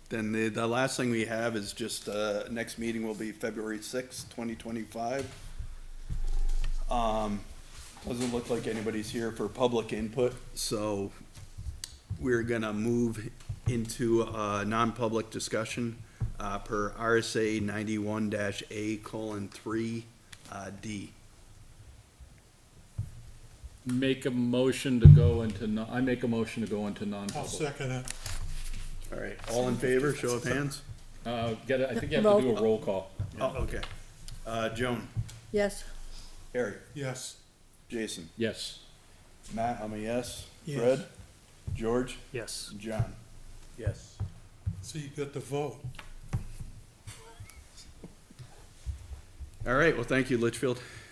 then the last thing we have is just, next meeting will be February 6th, 2025. Doesn't look like anybody's here for public input, so we're gonna move into a non-public discussion, per RSA 91-A:3, D. Make a motion to go into, I make a motion to go into I'll non-public. second it. All right, all in favor, show of hands? I think you have to do a roll call. Oh, okay. Joan, Yes, Harry, Yes. Yes. Jason, Matt, I'm a yes. Yes. Fred, George, Yes. John. Yes. So you got the vote. All right, well, thank you, Litchfield.